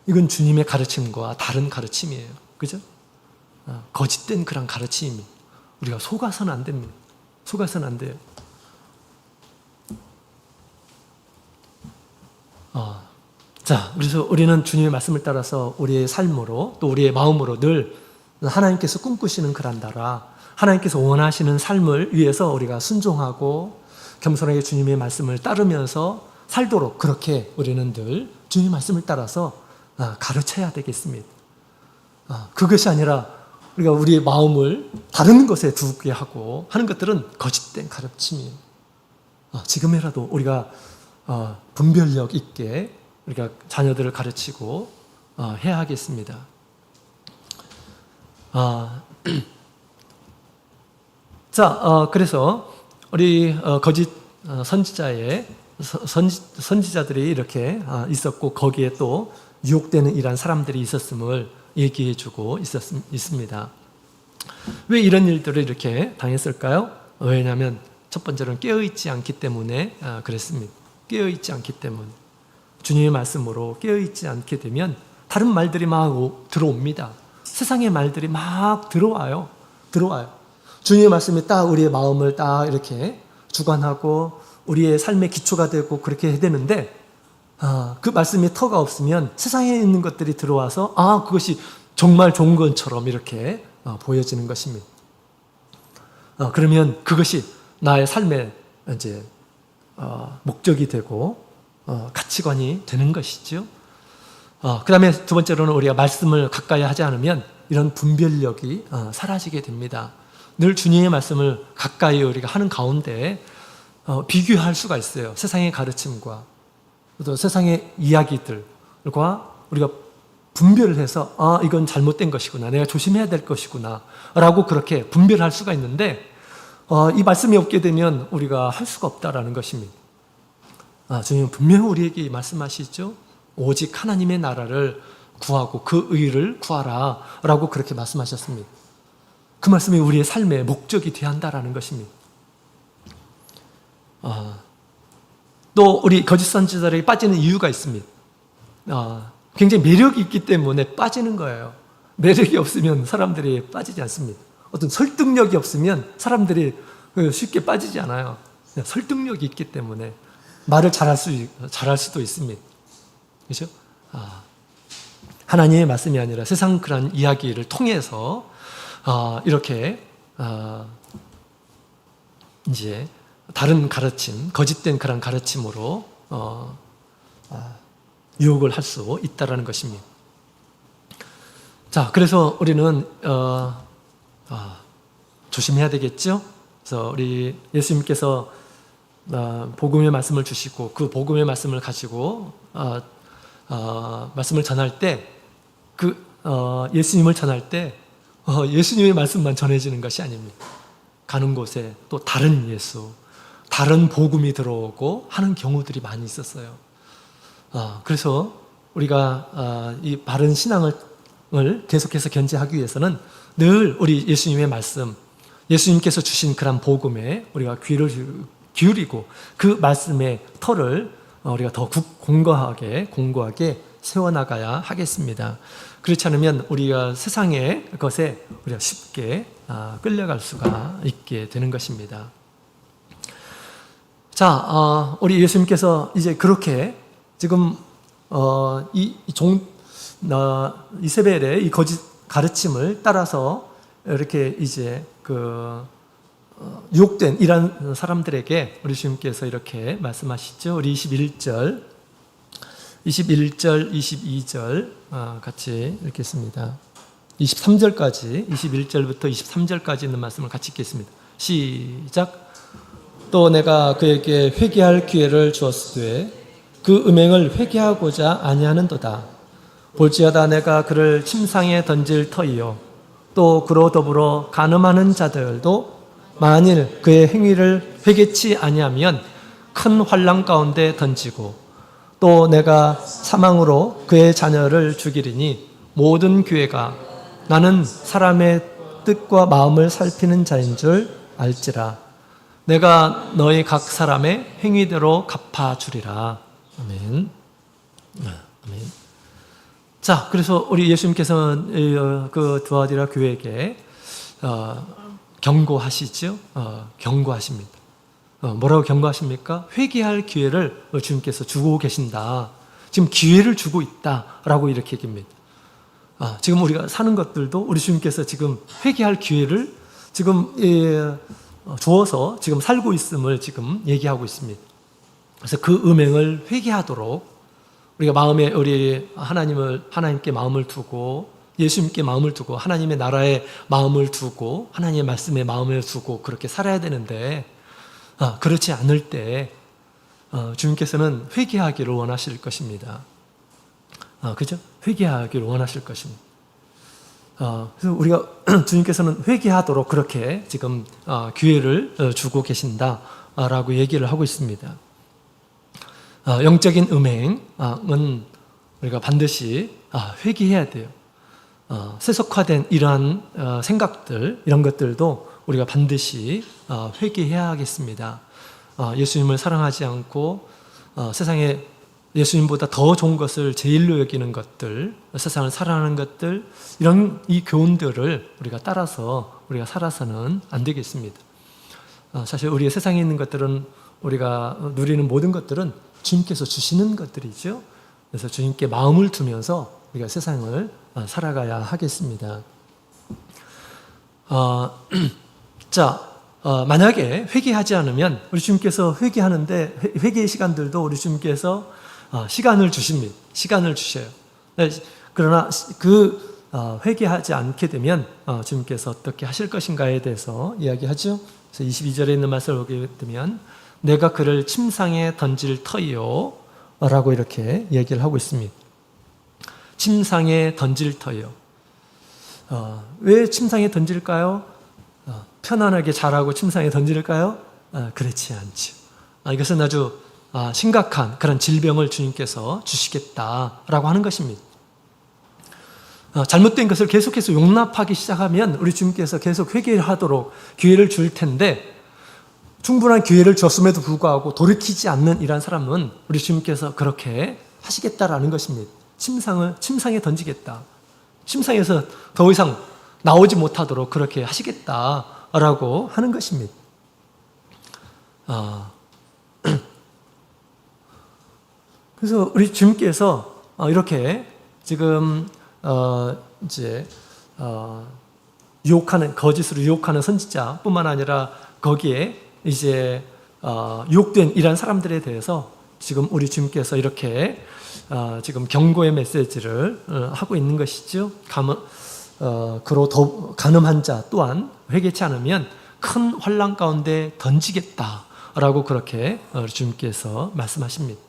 이건 주님의 가르침과 다른 가르침이에요. 그죠? 거짓된 그런 가르침입니다. 우리가 속아서는 안 됩니다. 속아서는 안 돼요. 자, 그래서 우리는 주님의 말씀을 따라서 우리의 삶으로 또 우리의 마음으로 늘 하나님께서 꿈꾸시는 그런 나라, 하나님께서 원하시는 삶을 위해서 우리가 순종하고 겸손하게 주님의 말씀을 따르면서 살도록 그렇게 우리는 늘 주님의 말씀을 따라서 가르쳐야 되겠습니다. 그것이 아니라 우리가 우리의 마음을 다른 것에 두게 하고 하는 것들은 거짓된 가르침이에요. 지금이라도 우리가 분별력 있게 우리가 자녀들을 가르치고 해야 하겠습니다. 자, 그래서 우리 거짓 선지자들이 이렇게 있었고 거기에 또 유혹되는 이러한 사람들이 있었음을 얘기해 주고 있습니다. 왜 이런 일들을 이렇게 당했을까요? 왜냐하면 첫 번째로는 깨어있지 않기 때문에 그랬습니다. 깨어있지 않기 때문에. 주님의 말씀으로 깨어있지 않게 되면 다른 말들이 막 들어옵니다. 세상의 말들이 막 들어와요. 주님의 말씀이 딱 우리의 마음을 딱 이렇게 주관하고 우리의 삶의 기초가 되고 그렇게 해야 되는데 그 말씀의 터가 없으면 세상에 있는 것들이 들어와서 그것이 정말 좋은 것처럼 이렇게 보여지는 것입니다. 그러면 그것이 나의 삶의 이제 목적이 되고 가치관이 되는 것이죠. 그 다음에 두 번째로는 우리가 말씀을 가까이 하지 않으면 이런 분별력이 사라지게 됩니다. 늘 주님의 말씀을 가까이 우리가 하는 가운데 비교할 수가 있어요. 세상의 가르침과 또 세상의 이야기들과 우리가 분별을 해서 이건 잘못된 것이구나, 내가 조심해야 될 것이구나 라고 그렇게 분별할 수가 있는데 이 말씀이 없게 되면 우리가 할 수가 없다라는 것입니다. 주님은 분명히 우리에게 말씀하시죠. 오직 하나님의 나라를 구하고 그 의를 구하라 라고 그렇게 말씀하셨습니다. 그 말씀이 우리의 삶의 목적이 되어야 한다라는 것입니다. 또 우리 거짓 선지자들에게 빠지는 이유가 있습니다. 굉장히 매력이 있기 때문에 빠지는 거예요. 매력이 없으면 사람들이 빠지지 않습니다. 어떤 설득력이 없으면 사람들이 쉽게 빠지지 않아요. 설득력이 있기 때문에 말을 잘할 수도 있습니다. 그렇죠? 하나님의 말씀이 아니라 세상 그런 이야기를 통해서 이렇게 이제 다른 가르침, 거짓된 그런 가르침으로 유혹을 할 수 있다라는 것입니다. 자, 그래서 우리는 조심해야 되겠죠. 그래서 우리 예수님께서 복음의 말씀을 주시고 그 복음의 말씀을 가지고 말씀을 전할 때 예수님을 전할 때 예수님의 말씀만 전해지는 것이 아닙니다. 가는 곳에 또 다른 예수, 다른 복음이 들어오고 하는 경우들이 많이 있었어요. 그래서 우리가 이 바른 신앙을 계속해서 견지하기 위해서는 늘 우리 예수님의 말씀, 예수님께서 주신 그런 복음에 우리가 귀를 기울이고 그 말씀의 터를 우리가 더 공고하게 세워나가야 하겠습니다. 그렇지 않으면 우리가 세상의 것에 우리가 쉽게 끌려갈 수가 있게 되는 것입니다. 자, 우리 예수님께서 이제 그렇게 지금 이세벨의 이 거짓 가르침을 따라서 이렇게 이제 유혹된 이런 사람들에게 우리 주님께서 이렇게 말씀하시죠. 우리 21절, 22절 같이 읽겠습니다. 23절까지, 21절부터 23절까지 있는 말씀을 같이 읽겠습니다. 시작. 또 내가 그에게 회개할 기회를 주었으되 그 음행을 회개하고자 아니하는도다. 볼지어다 내가 그를 침상에 던질 터이요 또 그로 더불어 간음하는 자들도 만일 그의 행위를 회개치 아니하면 큰 환난 가운데 던지고 또 내가 사망으로 그의 자녀를 죽이리니 모든 교회가 나는 사람의 뜻과 마음을 살피는 자인 줄 알지라. 내가 너희 각 사람의 행위대로 갚아주리라. 아멘. 아멘. 자, 그래서 우리 예수님께서는 그 두아디라 교회에게 경고하시죠. 경고하십니다. 뭐라고 경고하십니까? 회개할 기회를 주님께서 주고 계신다. 지금 기회를 주고 있다라고 이렇게 얘기합니다. 지금 우리가 사는 것들도 우리 주님께서 지금 회개할 기회를 지금 주어서 지금 살고 있음을 지금 얘기하고 있습니다. 그래서 그 음행을 회개하도록 우리가 마음에 우리 하나님께 마음을 두고 예수님께 마음을 두고 하나님의 나라에 마음을 두고 하나님의 말씀에 마음을 두고 그렇게 살아야 되는데 그렇지 않을 때 주님께서는 회개하기를 원하실 것입니다. 그죠? 회개하기를 원하실 것입니다. 그래서 우리가 주님께서는 회개하도록 그렇게 지금 기회를 주고 계신다라고 얘기를 하고 있습니다. 영적인 음행은 우리가 반드시 회개해야 돼요. 세속화된 이러한 생각들, 이런 것들도 우리가 반드시 회개해야 하겠습니다. 예수님을 사랑하지 않고 세상에 예수님보다 더 좋은 것을 제일로 여기는 것들, 세상을 사랑하는 것들, 이런 이 교훈들을 우리가 따라서 우리가 살아서는 안 되겠습니다. 사실 우리의 세상에 있는 것들은 우리가 누리는 모든 것들은 주님께서 주시는 것들이죠. 그래서 주님께 마음을 두면서 우리가 세상을 살아가야 하겠습니다. 만약에 회개하지 않으면 우리 주님께서 회개하는데 회개의 시간들도 우리 주님께서 시간을 주십니다. 시간을 주셔요. 그러나 회개하지 않게 되면 주님께서 어떻게 하실 것인가에 대해서 이야기하죠. 그래서 22절에 있는 말씀을 보게 되면 내가 그를 침상에 던질 터이요 라고 이렇게 얘기를 하고 있습니다. 침상에 던질 터이요. 왜 침상에 던질까요? 편안하게 자라고 침상에 던질까요? 그렇지 않죠. 이것은 아주 심각한 그런 질병을 주님께서 주시겠다라고 하는 것입니다. 잘못된 것을 계속해서 용납하기 시작하면 우리 주님께서 계속 회개하도록 기회를 줄 텐데 충분한 기회를 줬음에도 불구하고 돌이키지 않는 이러한 사람은 우리 주님께서 그렇게 하시겠다라는 것입니다. 침상에 던지겠다. 침상에서 더 이상 나오지 못하도록 그렇게 하시겠다라고 하는 것입니다. 그래서 우리 주님께서 이렇게 지금 거짓으로 유혹하는 선지자뿐만 아니라 거기에 이제 유혹된 이러한 사람들에 대해서 지금 우리 주님께서 이렇게 지금 경고의 메시지를 하고 있는 것이죠. 그로 간음한 자 또한 회개치 않으면 큰 환난 가운데 던지겠다라고 그렇게 주님께서 말씀하십니다.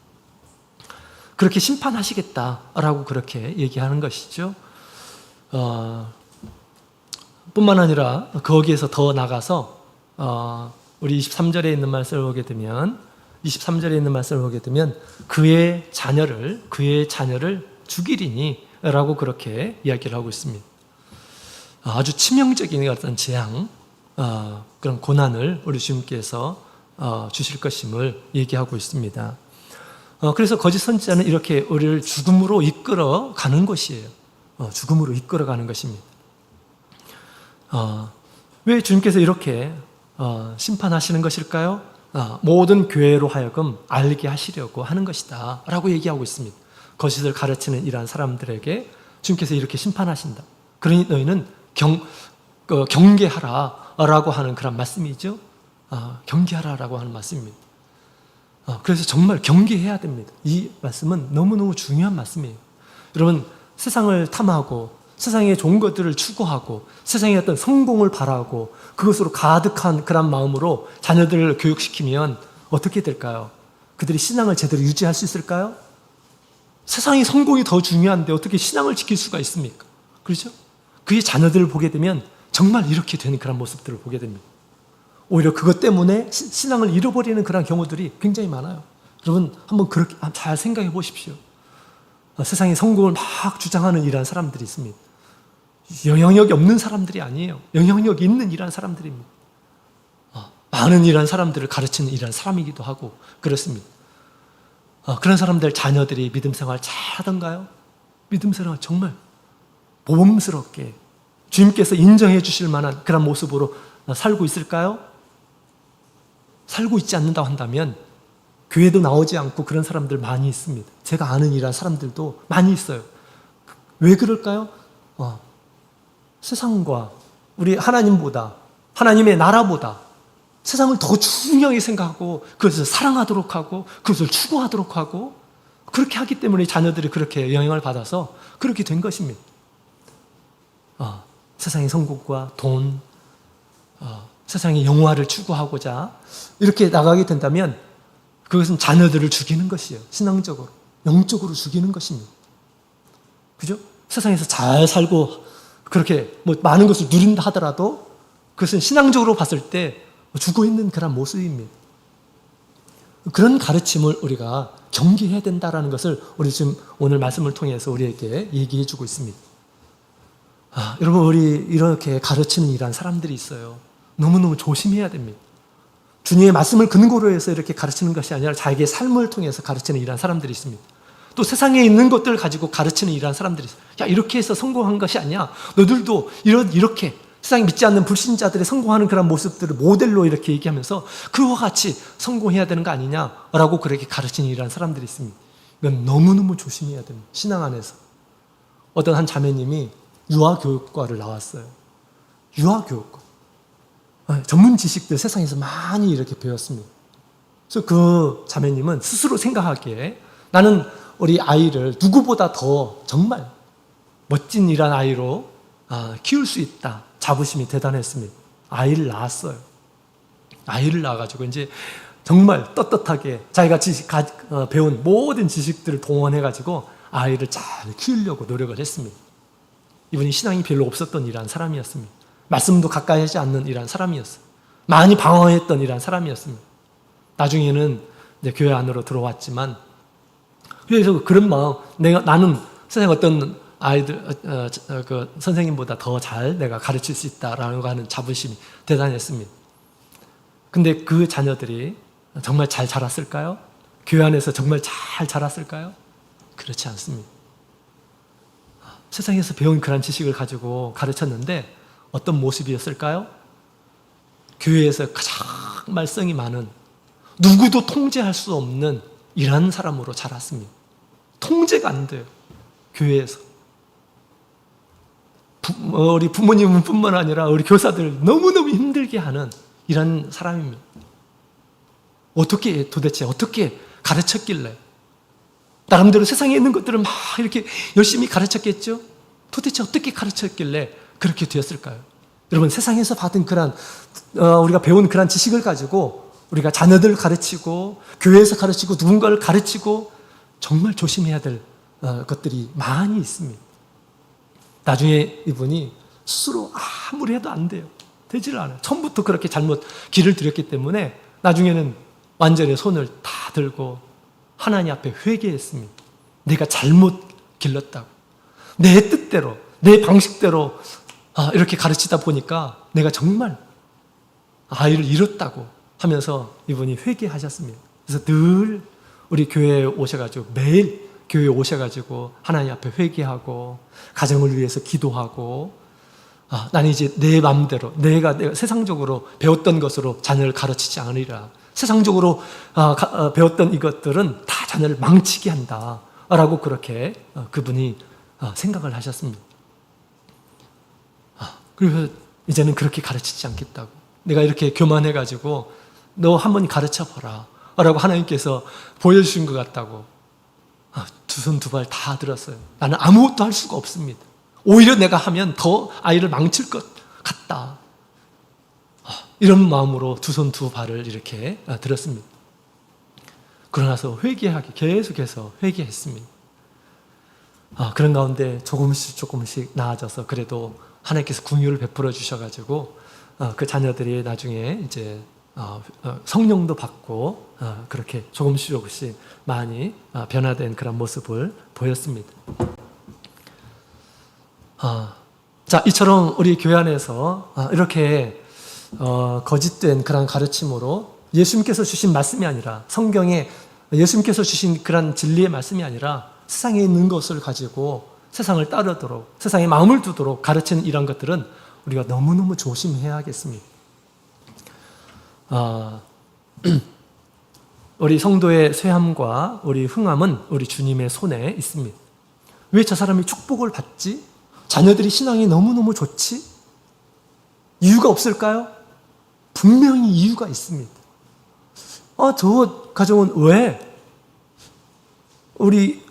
그렇게 심판하시겠다라고 그렇게 얘기하는 것이죠. 뿐만 아니라 거기에서 더 나가서 우리 23절에 있는 말씀을 보게 되면 그의 자녀를 죽이리니 라고 그렇게 이야기를 하고 있습니다. 아주 치명적인 어떤 재앙, 그런 고난을 우리 주님께서 주실 것임을 얘기하고 있습니다. 그래서 거짓 선지자는 이렇게 우리를 죽음으로 이끌어 가는 것이에요. 죽음으로 이끌어 가는 것입니다. 왜 주님께서 이렇게 심판하시는 것일까요? 모든 교회로 하여금 알게 하시려고 하는 것이다 라고 얘기하고 있습니다. 거짓을 가르치는 이러한 사람들에게 주님께서 이렇게 심판하신다. 그러니 너희는 경계하라 라고 하는 그런 말씀이죠. 경계하라 라고 하는 말씀입니다. 그래서 정말 경계해야 됩니다. 이 말씀은 너무너무 중요한 말씀이에요. 여러분, 세상을 탐하고 세상의 좋은 것들을 추구하고 세상의 어떤 성공을 바라고 그것으로 가득한 그런 마음으로 자녀들을 교육시키면 어떻게 될까요? 그들이 신앙을 제대로 유지할 수 있을까요? 세상의 성공이 더 중요한데 어떻게 신앙을 지킬 수가 있습니까? 그렇죠? 그의 자녀들을 보게 되면 정말 이렇게 되는 그런 모습들을 보게 됩니다. 오히려 그것 때문에 신앙을 잃어버리는 그런 경우들이 굉장히 많아요. 여러분, 한번 그렇게 잘 생각해 보십시오. 세상의 성공을 막 주장하는 이러한 사람들이 있습니다. 영향력이 없는 사람들이 아니에요. 영향력이 있는 이러한 사람들입니다. 많은 이러한 사람들을 가르치는 이러한 사람이기도 하고 그렇습니다. 그런 사람들 자녀들이 믿음 생활 잘하던가요? 믿음 생활 정말 모범스럽게 주님께서 인정해 주실 만한 그런 모습으로 살고 있을까요? 살고 있지 않는다고 한다면 교회도 나오지 않고 그런 사람들 많이 있습니다. 제가 아는 이런 사람들도 많이 있어요. 왜 그럴까요? 세상과 우리 하나님보다, 하나님의 나라보다 세상을 더 중요하게 생각하고 그것을 사랑하도록 하고 그것을 추구하도록 하고 그렇게 하기 때문에 자녀들이 그렇게 영향을 받아서 그렇게 된 것입니다. 세상의 성공과 돈, 세상의 영화를 추구하고자 이렇게 나가게 된다면 그것은 자녀들을 죽이는 것이에요. 신앙적으로, 영적으로 죽이는 것입니다. 그죠? 세상에서 잘 살고 그렇게 많은 것을 누린다 하더라도 그것은 신앙적으로 봤을 때 죽어 있는 그런 모습입니다. 그런 가르침을 우리가 경계해야 된다는 것을 우리 지금 오늘 말씀을 통해서 우리에게 얘기해 주고 있습니다. 여러분, 우리 이렇게 가르치는 이러한 사람들이 있어요. 너무너무 조심해야 됩니다. 주님의 말씀을 근거로 해서 이렇게 가르치는 것이 아니라 자기의 삶을 통해서 가르치는 이러한 사람들이 있습니다. 또 세상에 있는 것들을 가지고 가르치는 이러한 사람들이 있어요. 야, 이렇게 해서 성공한 것이 아니야. 너들도 이렇게 세상에 믿지 않는 불신자들이 성공하는 그런 모습들을 모델로 이렇게 얘기하면서 그와 같이 성공해야 되는 거 아니냐라고 그렇게 가르치는 이러한 사람들이 있습니다. 이건 너무너무 조심해야 됩니다. 신앙 안에서. 어떤 한 자매님이 유아교육과를 나왔어요. 유아교육과. 전문 지식들 세상에서 많이 이렇게 배웠습니다. 그래서 그 자매님은 스스로 생각하기에 나는 우리 아이를 누구보다 더 정말 멋진 이런 아이로 키울 수 있다. 자부심이 대단했습니다. 아이를 낳았어요. 아이를 낳아가지고 이제 정말 떳떳하게 자기가 배운 모든 지식들을 동원해가지고 아이를 잘 키우려고 노력을 했습니다. 이분이 신앙이 별로 없었던 이러한 사람이었습니다. 말씀도 가까이 하지 않는 이러한 사람이었어요. 많이 방황했던 이러한 사람이었습니다. 나중에는 이제 교회 안으로 들어왔지만 그래서 그런 마음, 나는 세상 어떤 아이들, 그 선생님보다 더 잘 내가 가르칠 수 있다라고 하는 자부심이 대단했습니다. 근데 그 자녀들이 정말 잘 자랐을까요? 교회 안에서 정말 잘 자랐을까요? 그렇지 않습니다. 세상에서 배운 그런 지식을 가지고 가르쳤는데 어떤 모습이었을까요? 교회에서 가장 말썽이 많은, 누구도 통제할 수 없는 이런 사람으로 자랐습니다. 통제가 안 돼요. 교회에서. 우리 부모님은 뿐만 아니라 우리 교사들 너무너무 힘들게 하는 이런 사람입니다. 도대체 어떻게 가르쳤길래? 나름대로 세상에 있는 것들을 막 이렇게 열심히 가르쳤겠죠? 도대체 어떻게 가르쳤길래 그렇게 되었을까요? 여러분, 세상에서 받은 그런 우리가 배운 그런 지식을 가지고 우리가 자녀들을 가르치고 교회에서 가르치고 누군가를 가르치고 정말 조심해야 될 것들이 많이 있습니다. 나중에 이분이 스스로 아무리 해도 안 돼요. 되지를 않아요. 처음부터 그렇게 잘못 길을 들였기 때문에 나중에는 완전히 손을 다 들고 하나님 앞에 회개했습니다. 내가 잘못 길렀다고. 내 뜻대로, 내 방식대로 이렇게 가르치다 보니까 내가 정말 아이를 잃었다고 하면서 이분이 회개하셨습니다. 그래서 늘 우리 교회에 오셔가지고 매일 교회에 오셔가지고 하나님 앞에 회개하고 가정을 위해서 기도하고 나는 이제 내 마음대로 내가 세상적으로 배웠던 것으로 자녀를 가르치지 않으리라. 세상적으로 배웠던 이것들은 다 자녀를 망치게 한다 라고 그렇게 그분이 생각을 하셨습니다. 그래서 이제는 그렇게 가르치지 않겠다고. 내가 이렇게 교만해가지고 너 한번 가르쳐봐라 라고 하나님께서 보여주신 것 같다고. 두 손 두 발 다 들었어요. 나는 아무것도 할 수가 없습니다. 오히려 내가 하면 더 아이를 망칠 것 같다. 이런 마음으로 두 손 두 발을 이렇게 들었습니다. 그러나서 계속해서 회개했습니다. 그런 가운데 조금씩 나아져서 그래도 하나님께서 긍휼을 베풀어 주셔가지고 그 자녀들이 나중에 이제 성령도 받고 그렇게 조금씩 많이 변화된 그런 모습을 보였습니다. 자, 이처럼 우리 교회 안에서 이렇게 거짓된 그런 가르침으로 예수님께서 주신 말씀이 아니라 성경에 예수님께서 주신 그런 진리의 말씀이 아니라 세상에 있는 것을 가지고 세상을 따르도록 세상에 마음을 두도록 가르치는 이런 것들은 우리가 너무너무 조심해야겠습니다. 우리 성도의 쇠함과 우리 흥함은 우리 주님의 손에 있습니다. 왜 저 사람이 축복을 받지? 자녀들이 신앙이 너무너무 좋지? 이유가 없을까요? 분명히 이유가 있습니다. 저 가정은 왜 우리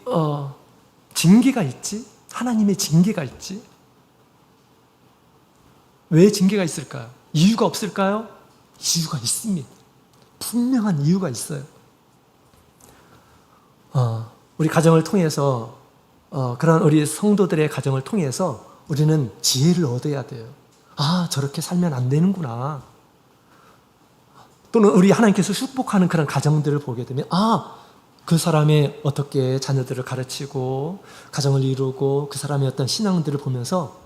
징계가 있지? 하나님의 징계가 있지? 왜 징계가 있을까요? 이유가 없을까요? 이유가 있습니다. 분명한 이유가 있어요. 우리 가정을 통해서 그런 우리 성도들의 가정을 통해서 우리는 지혜를 얻어야 돼요. 저렇게 살면 안 되는구나. 또는 우리 하나님께서 축복하는 그런 가정들을 보게 되면 그 사람의 어떻게 자녀들을 가르치고 가정을 이루고 그 사람의 어떤 신앙들을 보면서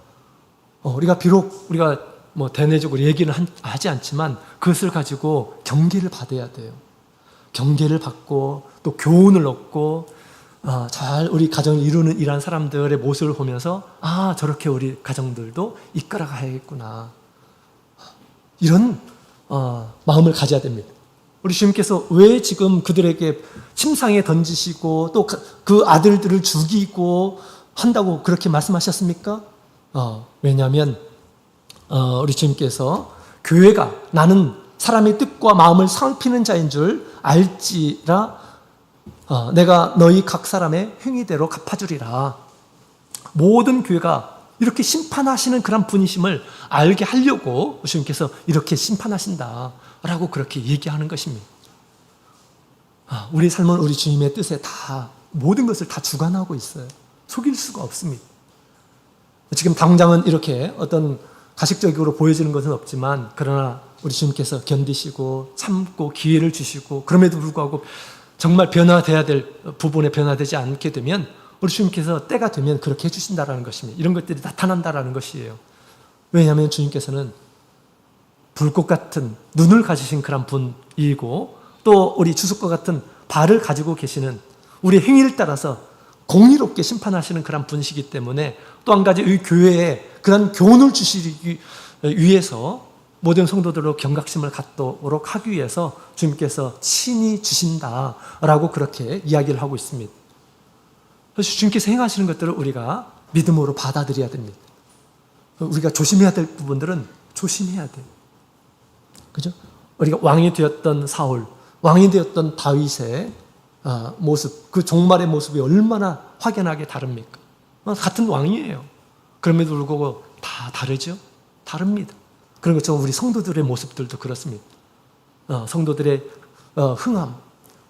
우리가 비록 우리가 뭐 대내적으로 얘기는 하지 않지만 그것을 가지고 경계를 받아야 돼요. 경계를 받고 또 교훈을 얻고 잘 우리 가정을 이루는 이러한 사람들의 모습을 보면서 저렇게 우리 가정들도 이끌어 가야겠구나. 이런 마음을 가져야 됩니다. 우리 주님께서 왜 지금 그들에게 침상에 던지시고 또 그 아들들을 죽이고 한다고 그렇게 말씀하셨습니까? 왜냐하면 우리 주님께서 교회가 나는 사람의 뜻과 마음을 살피는 자인 줄 알지라 내가 너희 각 사람의 행위대로 갚아주리라. 모든 교회가 이렇게 심판하시는 그런 분이심을 알게 하려고 주님께서 이렇게 심판하신다라고 그렇게 얘기하는 것입니다. 우리 삶은 우리 주님의 뜻에 다 모든 것을 다 주관하고 있어요. 속일 수가 없습니다. 지금 당장은 이렇게 어떤 가식적으로 보여지는 것은 없지만 그러나 우리 주님께서 견디시고 참고 기회를 주시고 그럼에도 불구하고 정말 변화돼야 될 부분에 변화되지 않게 되면 우리 주님께서 때가 되면 그렇게 해주신다라는 것입니다. 이런 것들이 나타난다라는 것이에요. 왜냐하면 주님께서는 불꽃 같은 눈을 가지신 그런 분이고 또 우리 주석과 같은 발을 가지고 계시는 우리 행위를 따라서 공의롭게 심판하시는 그런 분이시기 때문에 또 한 가지 이 교회에 그런 교훈을 주시기 위해서 모든 성도들로 경각심을 갖도록 하기 위해서 주님께서 친히 주신다라고 그렇게 이야기를 하고 있습니다. 그래서 주님께서 행하시는 것들을 우리가 믿음으로 받아들여야 됩니다. 우리가 조심해야 될 부분들은 조심해야 돼요. 그죠? 우리가 왕이 되었던 사울, 왕이 되었던 다윗의 모습, 그 종말의 모습이 얼마나 확연하게 다릅니까? 같은 왕이에요. 그럼에도 불구하고 다 다르죠? 다릅니다. 그런 것처럼 우리 성도들의 모습들도 그렇습니다. 성도들의 흥함,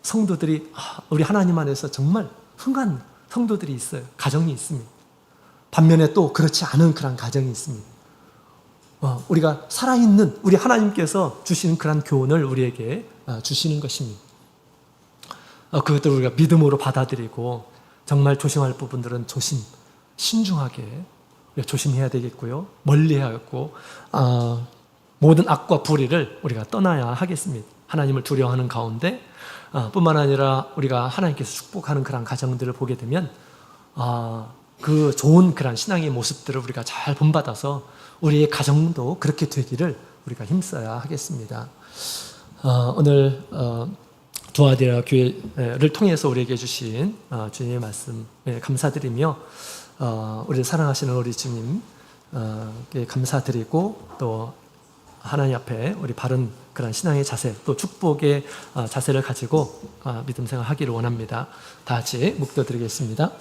성도들이 우리 하나님 안에서 정말 흥한 성도들이 있어요. 가정이 있습니다. 반면에 또 그렇지 않은 그런 가정이 있습니다. 우리가 살아있는 우리 하나님께서 주시는 그런 교훈을 우리에게 주시는 것입니다. 그것들을 우리가 믿음으로 받아들이고 정말 조심할 부분들은 신중하게 조심해야 되겠고요. 멀리해야 하고 모든 악과 불의를 우리가 떠나야 하겠습니다. 하나님을 두려워하는 가운데 뿐만 아니라 우리가 하나님께서 축복하는 그런 가정들을 보게 되면 그 좋은 그런 신앙의 모습들을 우리가 잘 본받아서 우리의 가정도 그렇게 되기를 우리가 힘써야 하겠습니다. 오늘 두아디라 교회를 통해서 우리에게 주신 주님의 말씀 감사드리며 우리를 사랑하시는 우리 주님께 감사드리고 또 하나님 앞에 우리 바른 그런 신앙의 자세 또 축복의 자세를 가지고 믿음 생활하기를 원합니다. 다 같이 묵도드리겠습니다.